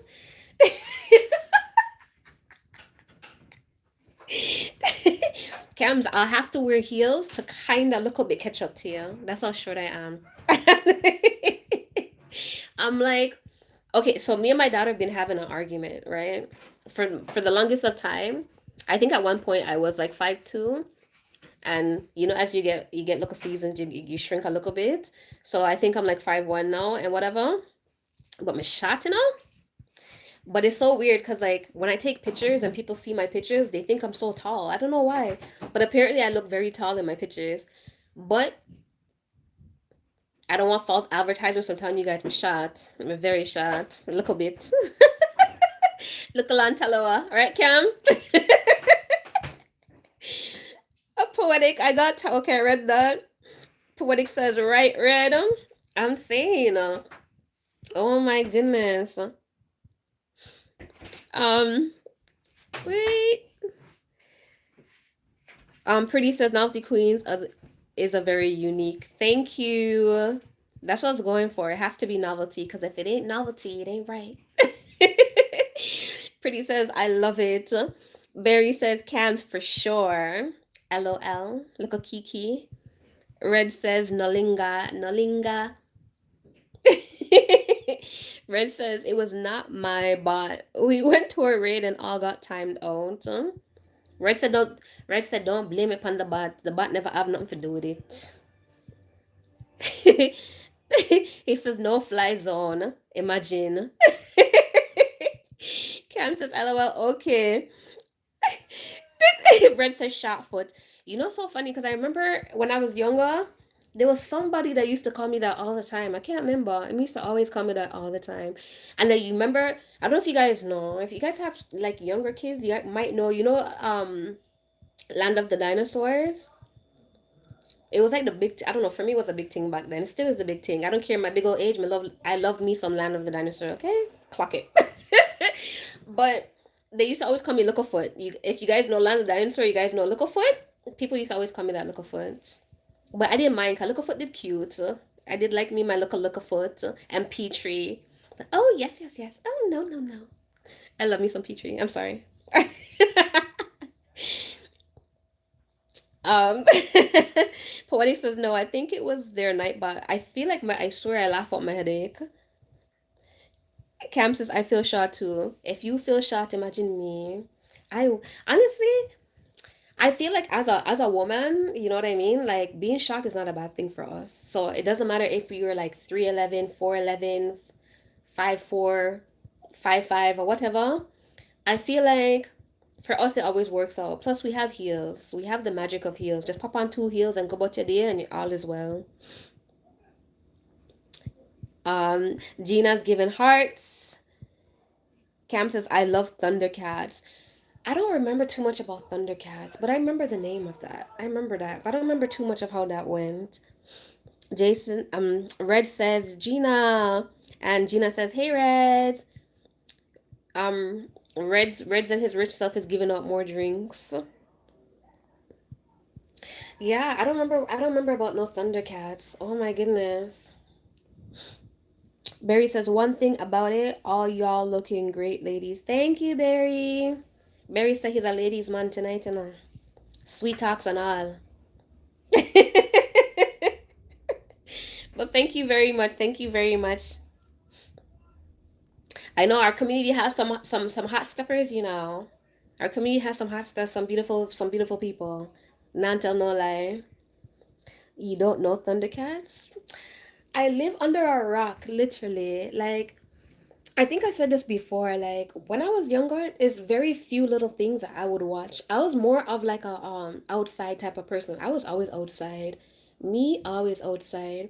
Cams, I'll have to wear heels to kind of look a bit catch up to you. That's how short I am. I'm like, okay, so me and my daughter have been having an argument, right? For the longest of time. I think at one point I was like 5'2", and you know, as you get little seasons, you shrink a little bit. So I think I'm like 5'1" now and whatever. But my shot, you know? But it's so weird because like when I take pictures and people see my pictures, they think I'm so tall. I don't know why. But apparently I look very tall in my pictures. But I don't want false advertising, so I'm telling you guys I'm short. I'm very short. A little bit. Look along Taloa. Alright, Cam? A poetic. I got okay, I read that. Poetic says right red. I'm saying oh my goodness. Wait. Pretty says Novelty Queens is a very unique. Thank you. That's what I was going for. It has to be novelty because if it ain't novelty, it ain't right. Pretty says I love it. Barry says cans for sure. LOL. Look a Kiki. Red says Nolinga. Nolinga. Red says it was not my bot. We went to a raid and all got timed out. Red said don't blame it on the bot. The bot never have nothing to do with it. He says no fly zone. Imagine. Cam says LOL okay. Red says shot foot. You know, so funny because I remember when I was younger, there was somebody that used to call me that all the time. I can't remember. It used to always call me that all the time. And then you remember, I don't know if you guys know, if you guys have like younger kids, you might know, you know, Land of the Dinosaurs. It was like the big, I don't know, for me it was a big thing back then. It still is a big thing. I don't care my big old age. I love me some Land of the Dinosaur, okay? Clock it. But they used to always call me Littlefoot. If you guys know Land of the Dinosaur, you guys know Littlefoot. People used to always call me that Littlefoot. But I didn't mind because Littlefoot did cute. I did like me my Littlefoot and Petrie. Oh, yes, yes, yes. Oh, no, no, no. I love me some Petrie. I'm sorry. Um, Poetic says no. I think it was their nightbot. I feel like I swear I laugh out my headache. Cam says I feel shot too. If you feel shot, imagine me. I honestly, I feel like as a woman, you know what I mean? Like being shocked is not a bad thing for us. So it doesn't matter if you're like 3'11", 4'11", 5'4", 5'5", or whatever. I feel like for us it always works out. Plus we have heels. We have the magic of heels. Just pop on two heels and go about your day and all is well. Gina's giving hearts. Cam says, I love Thundercats. I don't remember too much about Thundercats, but I remember the name of that. I remember that, but I don't remember too much of how that went. Red says Gina, and Gina says, "Hey, Red." Red's and his rich self is giving out more drinks. Yeah, I don't remember. I don't remember about no Thundercats. Oh my goodness. Barry says one thing about it. All y'all looking great, ladies. Thank you, Barry. Barry said he's a ladies' man tonight, and sweet talks and all. But thank you very much. Thank you very much. I know our community has some hot steppers, you know. Our community has some hot stuff, some beautiful people. Not tell no lie. You don't know Thundercats? I live under a rock, literally. Like I think I said this before. Like when I was younger, it's very few little things that I would watch. I was more of like a outside type of person. I was always outside. Me always outside.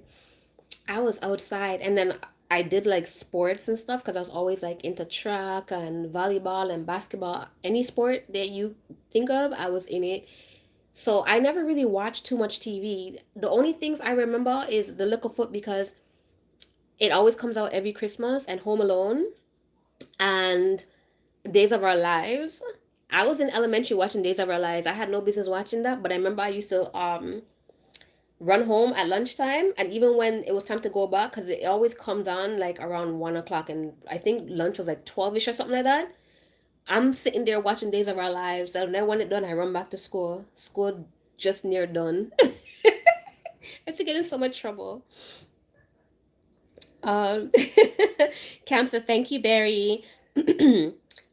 I was outside, and then I did like sports and stuff because I was always like into track and volleyball and basketball. Any sport that you think of, I was in it. So I never really watched too much TV. The only things I remember is The Little Foot because it always comes out every Christmas, and Home Alone and Days of Our Lives. I was in elementary watching Days of Our Lives. I had no business watching that, but I remember I used to run home at lunchtime, and even when it was time to go back, because it always comes on like around 1 o'clock, and I think lunch was like 12ish or something like that. I'm sitting there watching Days of Our Lives, and then when it done, I run back to school. School just near done. I used to get in so much trouble. Um, Cam said, "Thank you, Barry."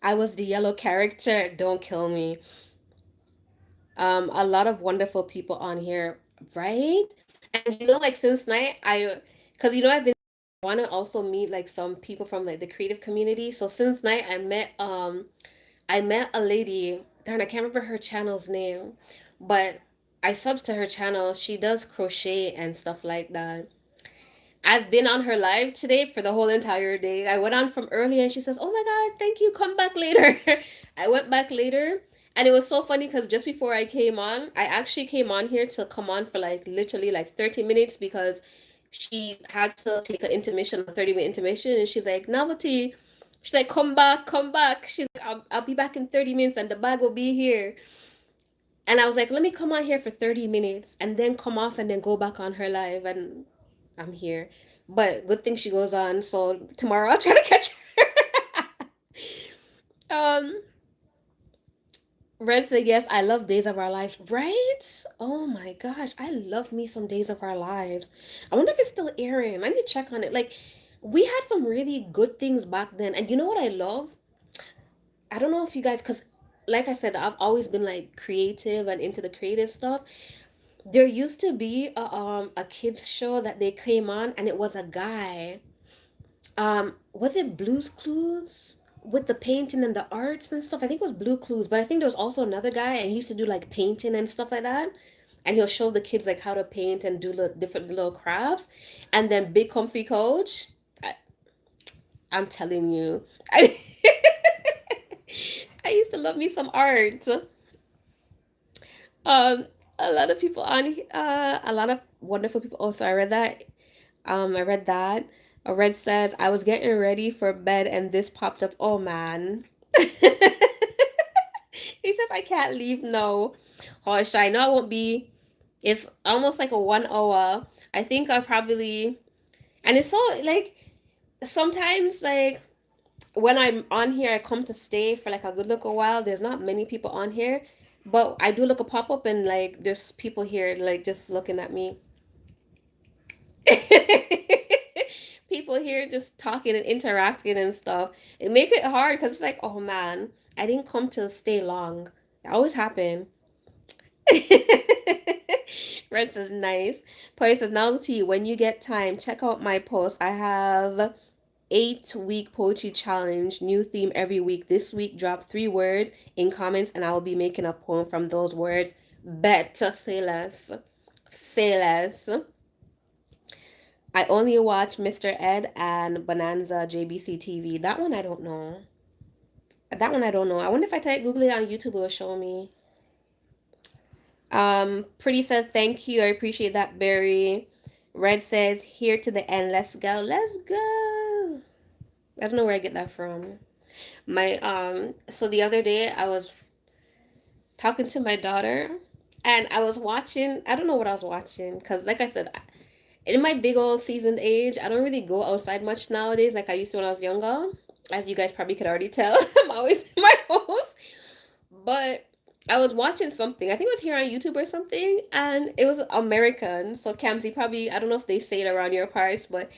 I was the yellow character. Don't kill me. A lot of wonderful people on here, right? And like since night, because I've been want to also meet like some people from like the creative community. So since night, I met a lady. Darn, I can't remember her channel's name, but I subbed to her channel. She does crochet and stuff like that. I've been on her live today for the whole entire day. I went on from early and she says, "Oh my God, thank you. Come back later." I went back later and it was so funny because just before I came on, I actually came on here to come on for like literally like 30 minutes because she had to take an intermission, a 30-minute intermission. And she's like, "Novelty." She's like, "Come back, come back." She's like, I'll be back in 30 minutes and the bag will be here. And I was like, let me come on here for 30 minutes and then come off and then go back on her live. And I'm here. But good thing she goes on. So tomorrow I'll try to catch her. um, Red said, yes, I love Days of Our Lives. Right? Oh my gosh. I love me some Days of Our Lives. I wonder if it's still airing. I need to check on it. Like, we had some really good things back then. And you know what I love? I don't know if you guys, because like I said, I've always been like creative and into the creative stuff. There used to be a kids show that they came on and it was a guy. Was it Blue's Clues with the painting and the arts and stuff? I think it was Blue Clues, but I think there was also another guy and he used to do like painting and stuff like that. And he'll show the kids like how to paint and do the different little crafts. And then Big Comfy Coach, I, I'm telling you, I, I used to love me some art. Um, a lot of people on a lot of wonderful people. Oh, so I read that. I read that. A Red says I was getting ready for bed and this popped up. Oh man. He says I can't leave. No. Gosh, I know I won't be. It's almost like a 1 hour. I think I probably and it's so like sometimes like when I'm on here, I come to stay for like a good little while. There's not many people on here, but I do look a pop up and like there's people here like just looking at me. People here just talking and interacting and stuff. It make it hard because it's like, oh man, I didn't come to stay long. It always happen. Red says nice. Poy says novelty. When you get time, check out my post. I have 8-week poetry challenge, new theme every week. This week, drop 3 words in comments, and I will be making a poem from those words. Bet say less. Say less. I only watch Mr. Ed and Bonanza JBC TV. That one I don't know. That one I don't know. I wonder if I type Google it on YouTube, it will show me. Pretty says thank you. I appreciate that, Barry. Red says here to the end. Let's go. Let's go. I don't know where I get that from. My so the other day I was talking to my daughter and I was watching, I don't know what I was watching cuz like I said, in my big old seasoned age, I don't really go outside much nowadays like I used to when I was younger. As you guys probably could already tell, I'm always in my house. But I was watching something. I think it was here on YouTube or something, and it was American. So Kamsi, probably I don't know if they say it around your parts, but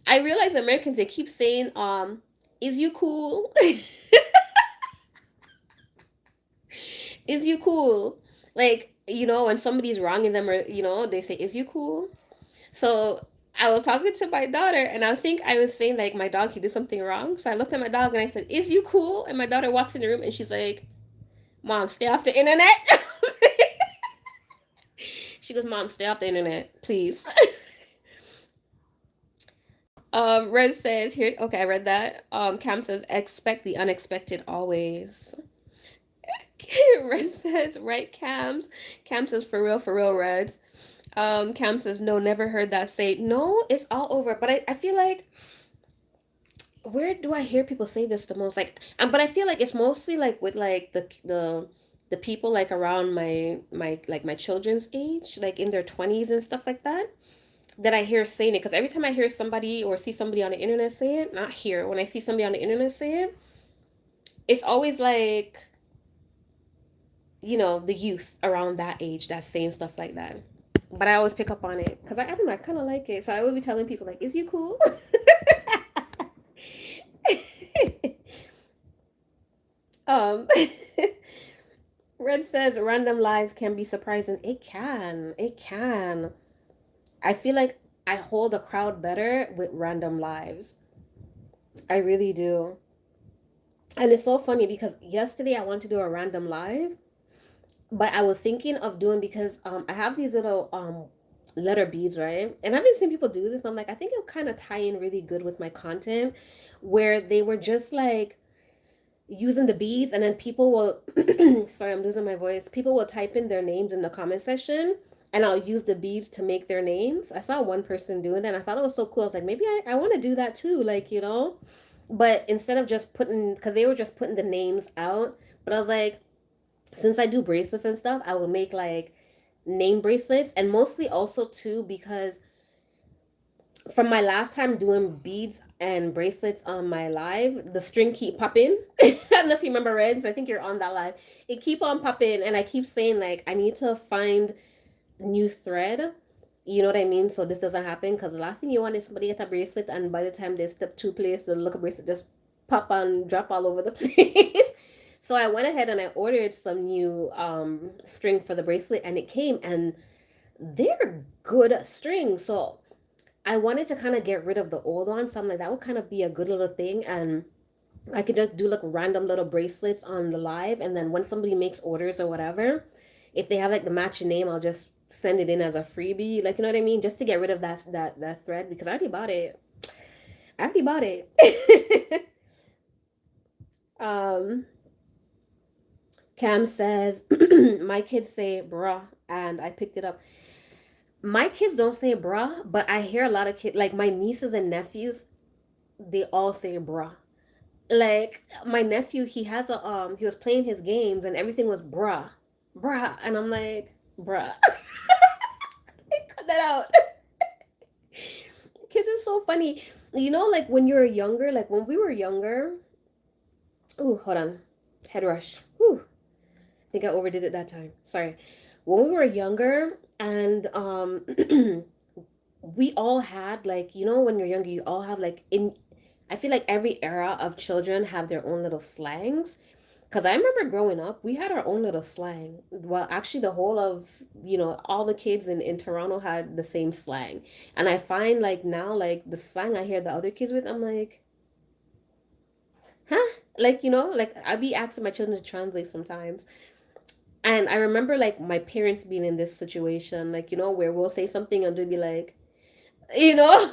I realize Americans they keep saying, is you cool? Is you cool? Like, when somebody's wronging them or they say, is you cool? So I was talking to my daughter and I think I was saying like my dog he did something wrong. So I looked at my dog and I said, is you cool? And my daughter walks in the room and she's like, Mom, stay off the internet. She goes, Mom, stay off the internet, please. Red says here, okay, I read that. Cam says, expect the unexpected always. Red says, right, Cams. Cam says, for real, Red. Cam says, no, never heard that say. No, it's all over. But I feel like, where do I hear people say this the most? Like, but I feel like it's mostly like with like the people like around my children's age, like in their 20s and stuff like that, that I hear saying it. Because every time I hear somebody or see somebody on the internet say it, not here, when I see somebody on the internet say it, it's always like, the youth around that age that's saying stuff like that. But I always pick up on it because I don't know, I kind of like it. So I will be telling people like, "Is you cool?" um, Red says random lives can be surprising. It can. It can. I feel like I hold a crowd better with random lives. I really do. And it's so funny because yesterday I wanted to do a random live, but I was thinking of doing because I have these little letter beads, right? And I've been seeing people do this, and I'm like, I think it'll kind of tie in really good with my content, where they were just like using the beads, and then people will sorry, I'm losing my voice. People will type in their names in the comment section, and I'll use the beads to make their names. I saw one person doing that, and I thought it was so cool. I was like, maybe I want to do that too, like, But instead of just putting, because they were just putting the names out, but I was like, since I do bracelets and stuff, I would make like name bracelets, and mostly also too because from my last time doing beads and bracelets on my live, the string keep popping. I don't know if you remember Reds. I think you're on that live. It keep on popping, and I keep saying like I need to find new thread. You know what I mean? So this doesn't happen because the last thing you want is somebody get a bracelet, and by the time they step to place, the little bracelet just pop and drop all over the place. So I went ahead and I ordered some new string for the bracelet, and it came, and they're good string. So I wanted to kind of get rid of the old one. So I'm like, that would kind of be a good little thing. And I could just do like random little bracelets on the live. And then when somebody makes orders or whatever, if they have like the matching name, I'll just send it in as a freebie. Like, you know what I mean? Just to get rid of that thread because I already bought it. I already bought it. um, Cam says, my kids say bruh, and I picked it up. My kids don't say bruh, but I hear a lot of kids, like my nieces and nephews, they all say bruh. Like my nephew, he was playing his games and everything was bruh, bruh, and I'm like, bruh. Cut that out. Kids are so funny. Like when you're younger, like when we were younger. Ooh, hold on. Head rush. Ooh, I think I overdid it that time. Sorry. When we were younger and we all had like, when you're younger, you all have like I feel like every era of children have their own little slangs. Because I remember growing up, we had our own little slang. Well, actually, the whole of, all the kids in Toronto had the same slang. And I find like now, like the slang I hear the other kids with, I'm like, huh? Like, like I'd be asking my children to translate sometimes. And I remember like my parents being in this situation, like, where we'll say something and they'll be like, you know,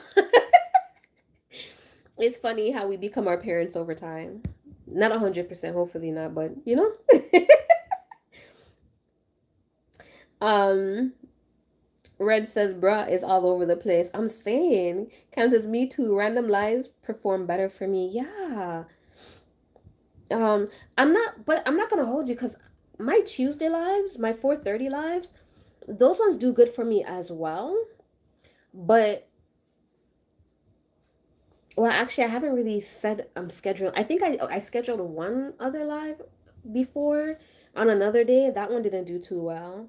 it's funny how we become our parents over time. Not 100%, hopefully not, but um, Red says, bruh is all over the place. I'm saying, Cam says, me too. Random lives perform better for me. Yeah. Um, I'm not gonna hold you because my Tuesday lives, my 4:30 lives, those ones do good for me as well. But well, actually, I haven't really said I'm scheduling. I think I scheduled one other live before on another day. That one didn't do too well.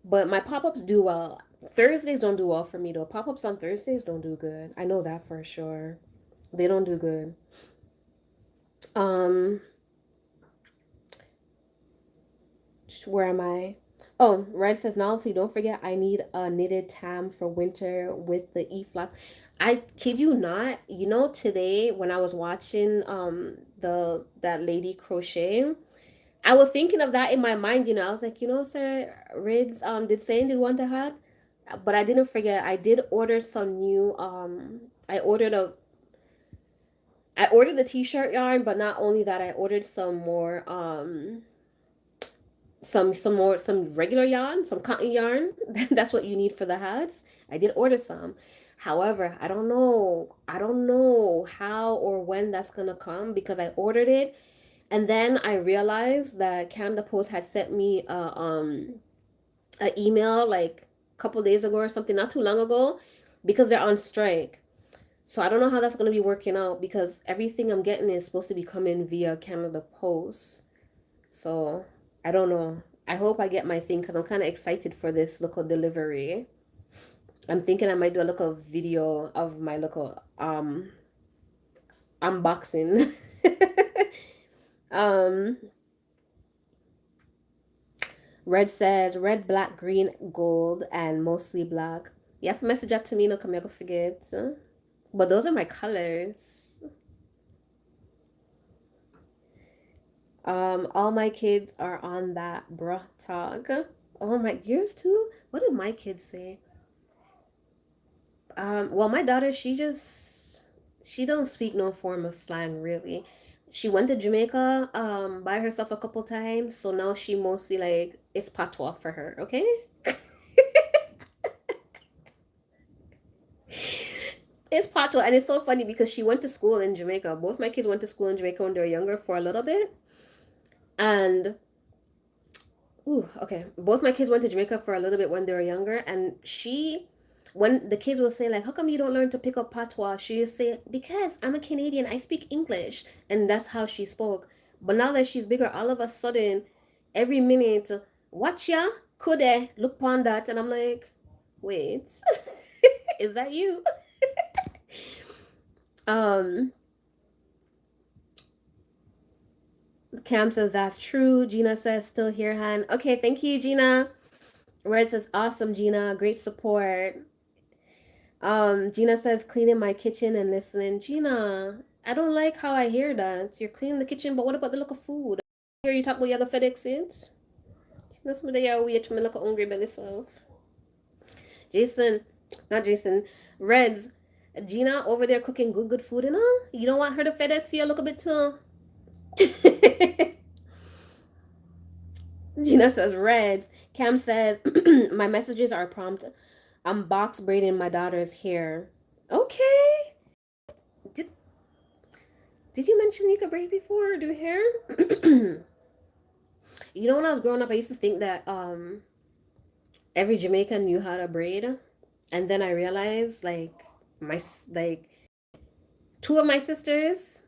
But my pop-ups do well. Thursdays don't do well for me though. Pop-ups on Thursdays don't do good. I know that for sure. They don't do good. Um, where am I? Oh, Red says novelty. Don't forget, I need a knitted tam for winter with the e-flap. I kid you not. Today when I was watching that lady crochet, I was thinking of that in my mind. I was like, sir, Rids did saying did want to hat, but I didn't forget. I did order some new I ordered a I ordered the t-shirt yarn, but not only that, I ordered some more some regular yarn, some cotton yarn. That's what you need for the hats. I did order some. However, I don't know. I don't know how or when that's gonna come because I ordered it and then I realized that Canada Post had sent me a email like a couple days ago or something, not too long ago, because they're on strike. So I don't know how that's gonna be working out because everything I'm getting is supposed to be coming via Canada Post. So I don't know. I hope I get my thing because I'm kind of excited for this local delivery. I'm thinking I might do a little video of my local unboxing. um Red says red, black, green, gold, and mostly black. You have to message up to me, no come here, go forget. But those are my colors. All my kids are on that bruh talk. Oh my, yours too? What did my kids say? Well, my daughter, she don't speak no form of slang really. She went to Jamaica by herself a couple times, so now she mostly like it's patois for her, okay? It's patois, and it's so funny because she went to school in Jamaica. Both my kids went to school in Jamaica when they were younger for a little bit, and ooh, okay. Both my kids went to Jamaica for a little bit when they were younger, and when the kids will say like, "How come you don't learn to pick up patois?" She just say, "Because I'm a Canadian, I speak English," and that's how she spoke. But now that she's bigger, all of a sudden, every minute, watch ya, coulda, look upon that, and I'm like, wait, is that you? Um, Cam says that's true. Gina says still here, Han. Okay, thank you, Gina. Red says awesome, Gina. Great support. Gina says cleaning my kitchen and listening. Gina, I don't like how I hear that. You're cleaning the kitchen, but what about the look of food? I hear you talk about your FedEx it. That's what they are weird to me look hungry belly self. Jason, not Jason. Reds. Gina over there cooking good food, You don't want her to FedEx you a little bit too. Gina says Reds. Cam says my messages are prompt. I'm box braiding my daughter's hair. Okay. Did Did you mention you could braid before or do hair? When I was growing up, I used to think that every Jamaican knew how to braid, and then I realized my like two of my sisters.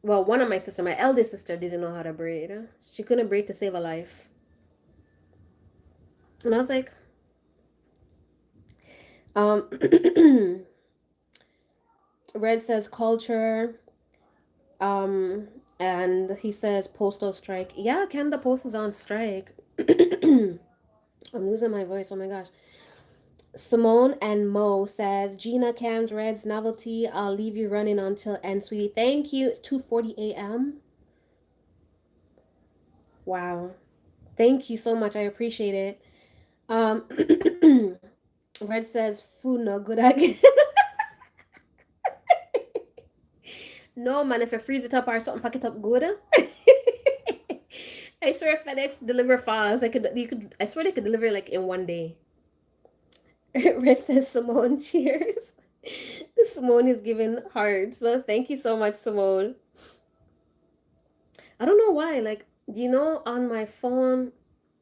Well, one of my sister, my eldest sister, didn't know how to braid. She couldn't braid to save her life, and I was like, um, Red says culture. Um, And he says postal strike. Yeah, Canada Post is on strike. I'm losing my voice. Oh my gosh. Simone and Mo says, Gina, Cams, Reds, Novelty, I'll leave you running until end, sweetie. Thank you. 2:40 a.m. Wow. Thank you so much. I appreciate it. Um, Red says, food no good again. No, man, if you freeze it up or something, pack it up good. I swear FedEx deliver fast. I swear they could deliver like in one day. Red says Simone, cheers. Simone is giving hearts. So thank you so much, Simone. I don't know why. Like, do you know on my phone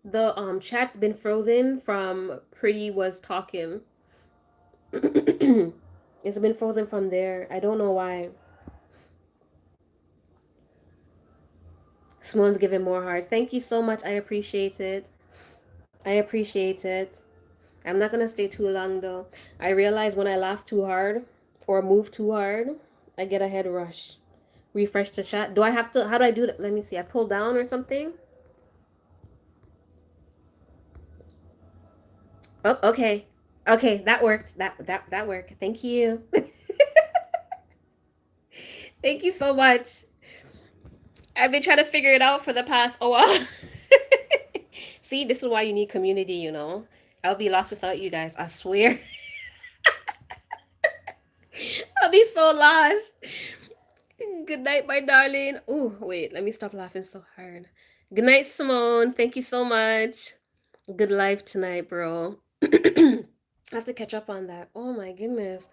the chat's been frozen from Pretty was talking. It's been frozen from there. I don't know why. Simone's giving more hearts. Thank you so much. I appreciate it. I appreciate it. I'm not gonna stay too long though. I realize when I laugh too hard or move too hard, I get a head rush. Refresh the chat. Do I have to? How do I do that? Let me see. I pull down or something. Oh, okay. Okay, that worked. That worked. Thank you. Thank you so much. I've been trying to figure it out for the past while. See, this is why you need community, you know. I'll be lost without you guys. I swear. I'll be so lost. Good night, my darling. Oh, wait, let me stop laughing so hard. Good night, Simone. Thank you so much. Good life tonight, bro. I have to catch up on that. Oh my goodness.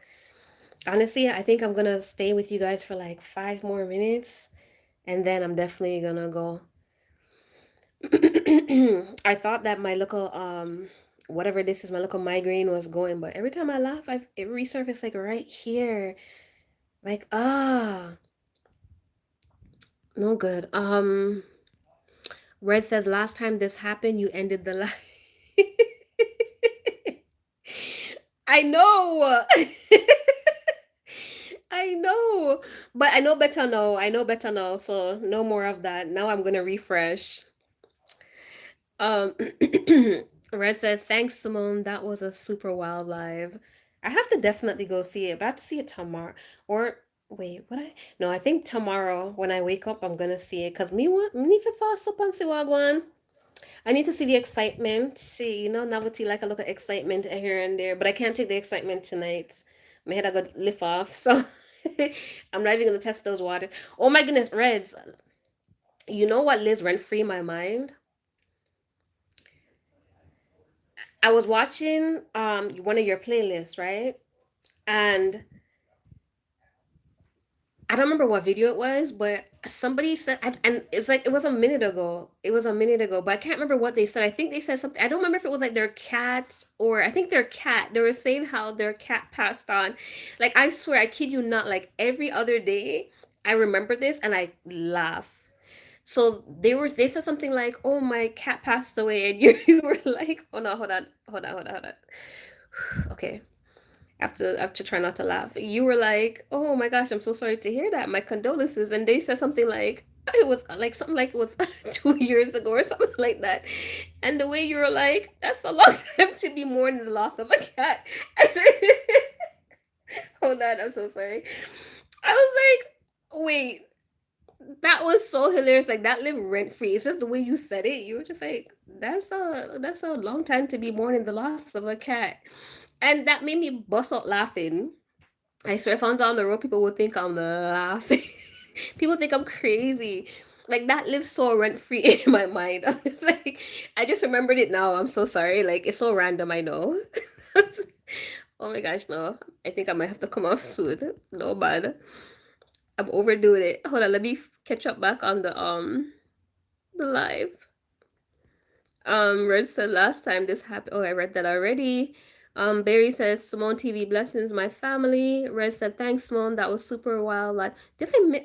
Honestly, I think I'm gonna stay with you guys for like 5 more minutes and then I'm definitely gonna go. I thought that my little whatever this is, my little migraine was going, but every time I laugh, it resurfaces like right here. Like no good. Red says last time this happened, you ended the live. I know. I know. But I know better now. I know better now. So no more of that. Now I'm gonna refresh. Um Red says, thanks, Simone. That was a super wild live. I have to definitely go see it, but I have to see it tomorrow. Or wait, what I no, I think tomorrow when I wake up I'm gonna see it. Cause me need to fast up and see what one. I need to see the excitement. See, novelty like a little excitement here and there, but I can't take the excitement tonight. My head I got lift off, so I'm not even gonna test those water. Oh my goodness, Reds. You know what lives rent free in my mind? I was watching one of your playlists, right? And I don't remember what video it was, but somebody said, and it's like it was a minute ago. It was a minute ago, but I can't remember what they said. I think they said something. I don't remember if it was like their cat or I think their cat. They were saying how their cat passed on. Like I swear, I kid you not. Like every other day, I remember this and I laugh. So they said something like, "Oh, my cat passed away," and you were like, "Oh no, hold on." Okay, I have to try not to laugh. You were like, "Oh my gosh, I'm so sorry to hear that. My condolences." And they said something like it was like something like it was 2 years ago or something like that. And the way you were like, "That's a long time to be mourning the loss of a cat." I said, "Hold on, I'm so sorry." I was like, "Wait." That was so hilarious. Like that lived rent free. It's just the way you said it. You were just like, that's a long time to be mourning the loss of a cat. And that made me bust out laughing. I swear if I was on the road, people would think I'm laughing. People think I'm crazy. Like that lives so rent free in my mind. I'm just like, I just remembered it now. I'm so sorry. Like it's so random, I know. Oh my gosh, no. I think I might have to come off soon. No bad. I'm overdoing it. Hold on, let me catch up back on the live. Red said last time this happened. Oh, I read that already. Barry says Simone TV blessings my family. Red said thanks Simone, that was super wild. Like,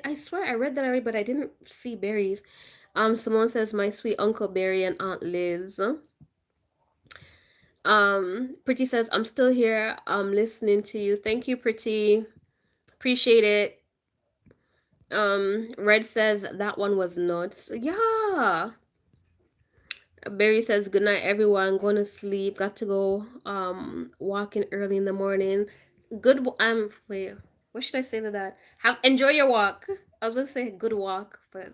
I swear I read that already, but I didn't see Barry's. Simone says my sweet Uncle Barry and Aunt Liz. Pretty says I'm still here. I'm listening to you. Thank you, Pretty. Appreciate it. Red says that one was nuts. Yeah. Barry says good night everyone. Going to sleep. Got to go walking early in the morning. Good wait. What should I say to that? Have enjoy your walk. I was gonna say good walk, but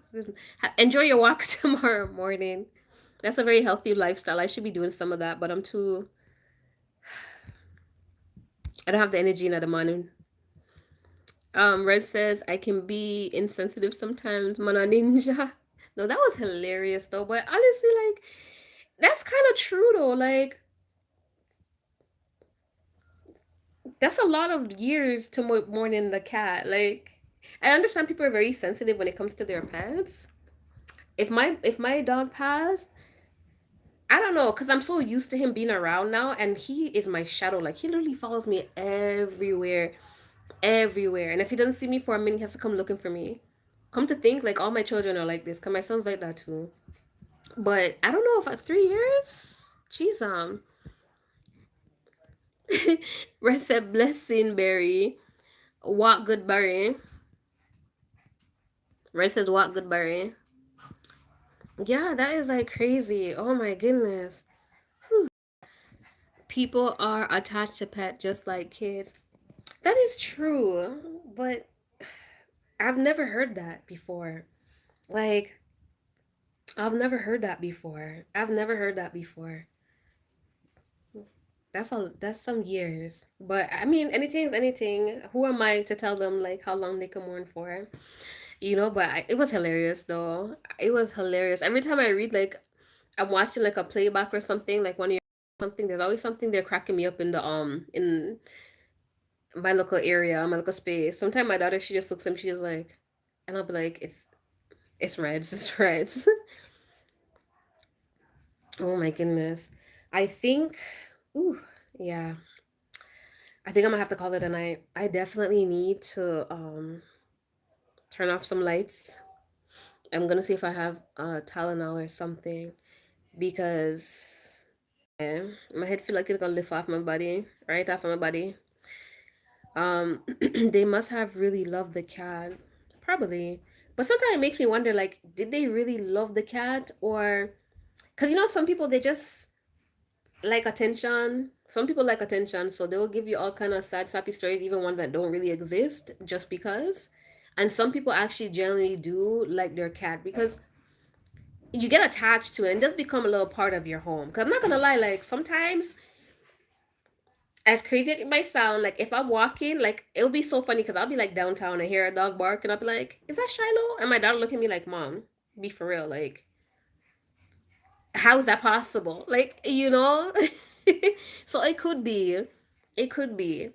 enjoy your walk tomorrow morning. That's a very healthy lifestyle. I should be doing some of that, but I don't have the energy in the morning. Red says I can be insensitive sometimes, mana ninja. No, that was hilarious though. But honestly, like that's kind of true though. Like that's a lot of years to mourn in the cat. Like I understand people are very sensitive when it comes to their pets. If my dog passed, I don't know, because I'm so used to him being around now, and he is my shadow. Like he literally follows me everywhere, everywhere. And if he doesn't see me for a minute, he has to come looking for me. Come to think, like all my children are like this. Cause my son's like that too. But I don't know if 3 years. Jeez, Red said blessing berry. Walk good berry. Red says walk good berry. Yeah, that is like crazy. Oh my goodness. Whew. People are attached to pet just like kids. That is true, but I've never heard that before. Like, I've never heard that before. I've never heard that before. That's some years. But I mean, anything's anything. Who am I to tell them like how long they can mourn for? But it was hilarious though. It was hilarious. Every time I read like I'm watching like a playback or something, like one of your something, there's always something they're cracking me up in my local area, my local space. Sometimes my daughter she just looks at me, she's like, and I'll be like, it's reds, it's reds. Oh my goodness. I think, ooh, yeah. I think I'm gonna have to call it a night. I definitely need to turn off some lights. I'm gonna see if I have Tylenol or something because my head feel like it's gonna lift off my body, right off of my body. They must have really loved the cat, probably. But sometimes it makes me wonder, like, did they really love the cat, or because some people they just like attention. Some people like attention, so they will give you all kind of sad, sappy stories, even ones that don't really exist, just because. And some people actually generally do like their cat because you get attached to it and it does become a little part of your home. Because I'm not gonna lie, like sometimes, as crazy as it might sound, like if I'm walking, like it'll be so funny because I'll be like downtown and hear a dog bark and I'll be like, "Is that Shiloh?" And my daughter look at me like, "Mom, be for real, like." How is that possible? So it could be. It could be.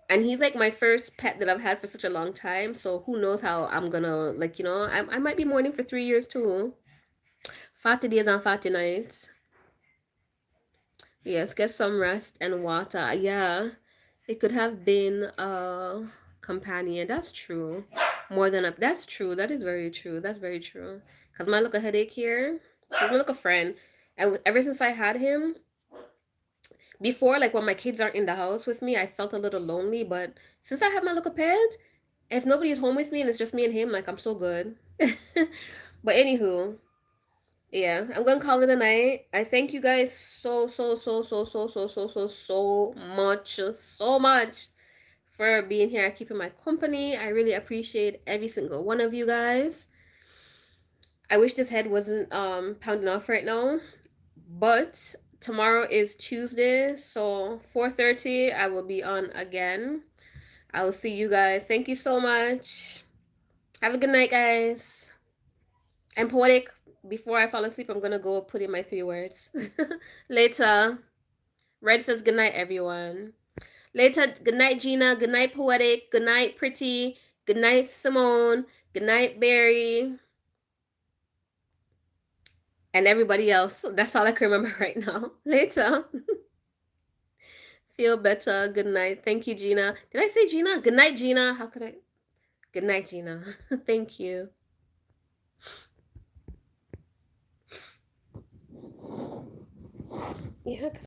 And he's like my first pet that I've had for such a long time. So who knows how I'm gonna, I might be mourning for 3 years too. 40 days and 40 nights. Yes, get some rest and water. Yeah. It could have been a companion. That's true. More than a, that's true. That is very true. That's very true. Because my little headache here, he's my little friend. And ever since I had him, before, like when my kids aren't in the house with me, I felt a little lonely. But since I have my little pet, if nobody's home with me and it's just me and him, like I'm so good. But anywho, yeah, I'm gonna call it a night. I thank you guys so much for being here, keeping my company. I really appreciate every single one of you guys. I wish this head wasn't pounding off right now, but tomorrow is Tuesday, so 4:30 I will be on again. I will see you guys. Thank you so much. Have a good night, guys. I'm poetic. Before I fall asleep, I'm gonna go put in my 3 words. Later. Red says good night, everyone. Later, good night, Gina. Good night, poetic. Good night, pretty. Good night, Simone. Good night, Barry. And everybody else. That's all I can remember right now. Later. Feel better. Good night. Thank you, Gina. Did I say Gina? Good night, Gina. How could I? Good night, Gina. Thank you. Yeah,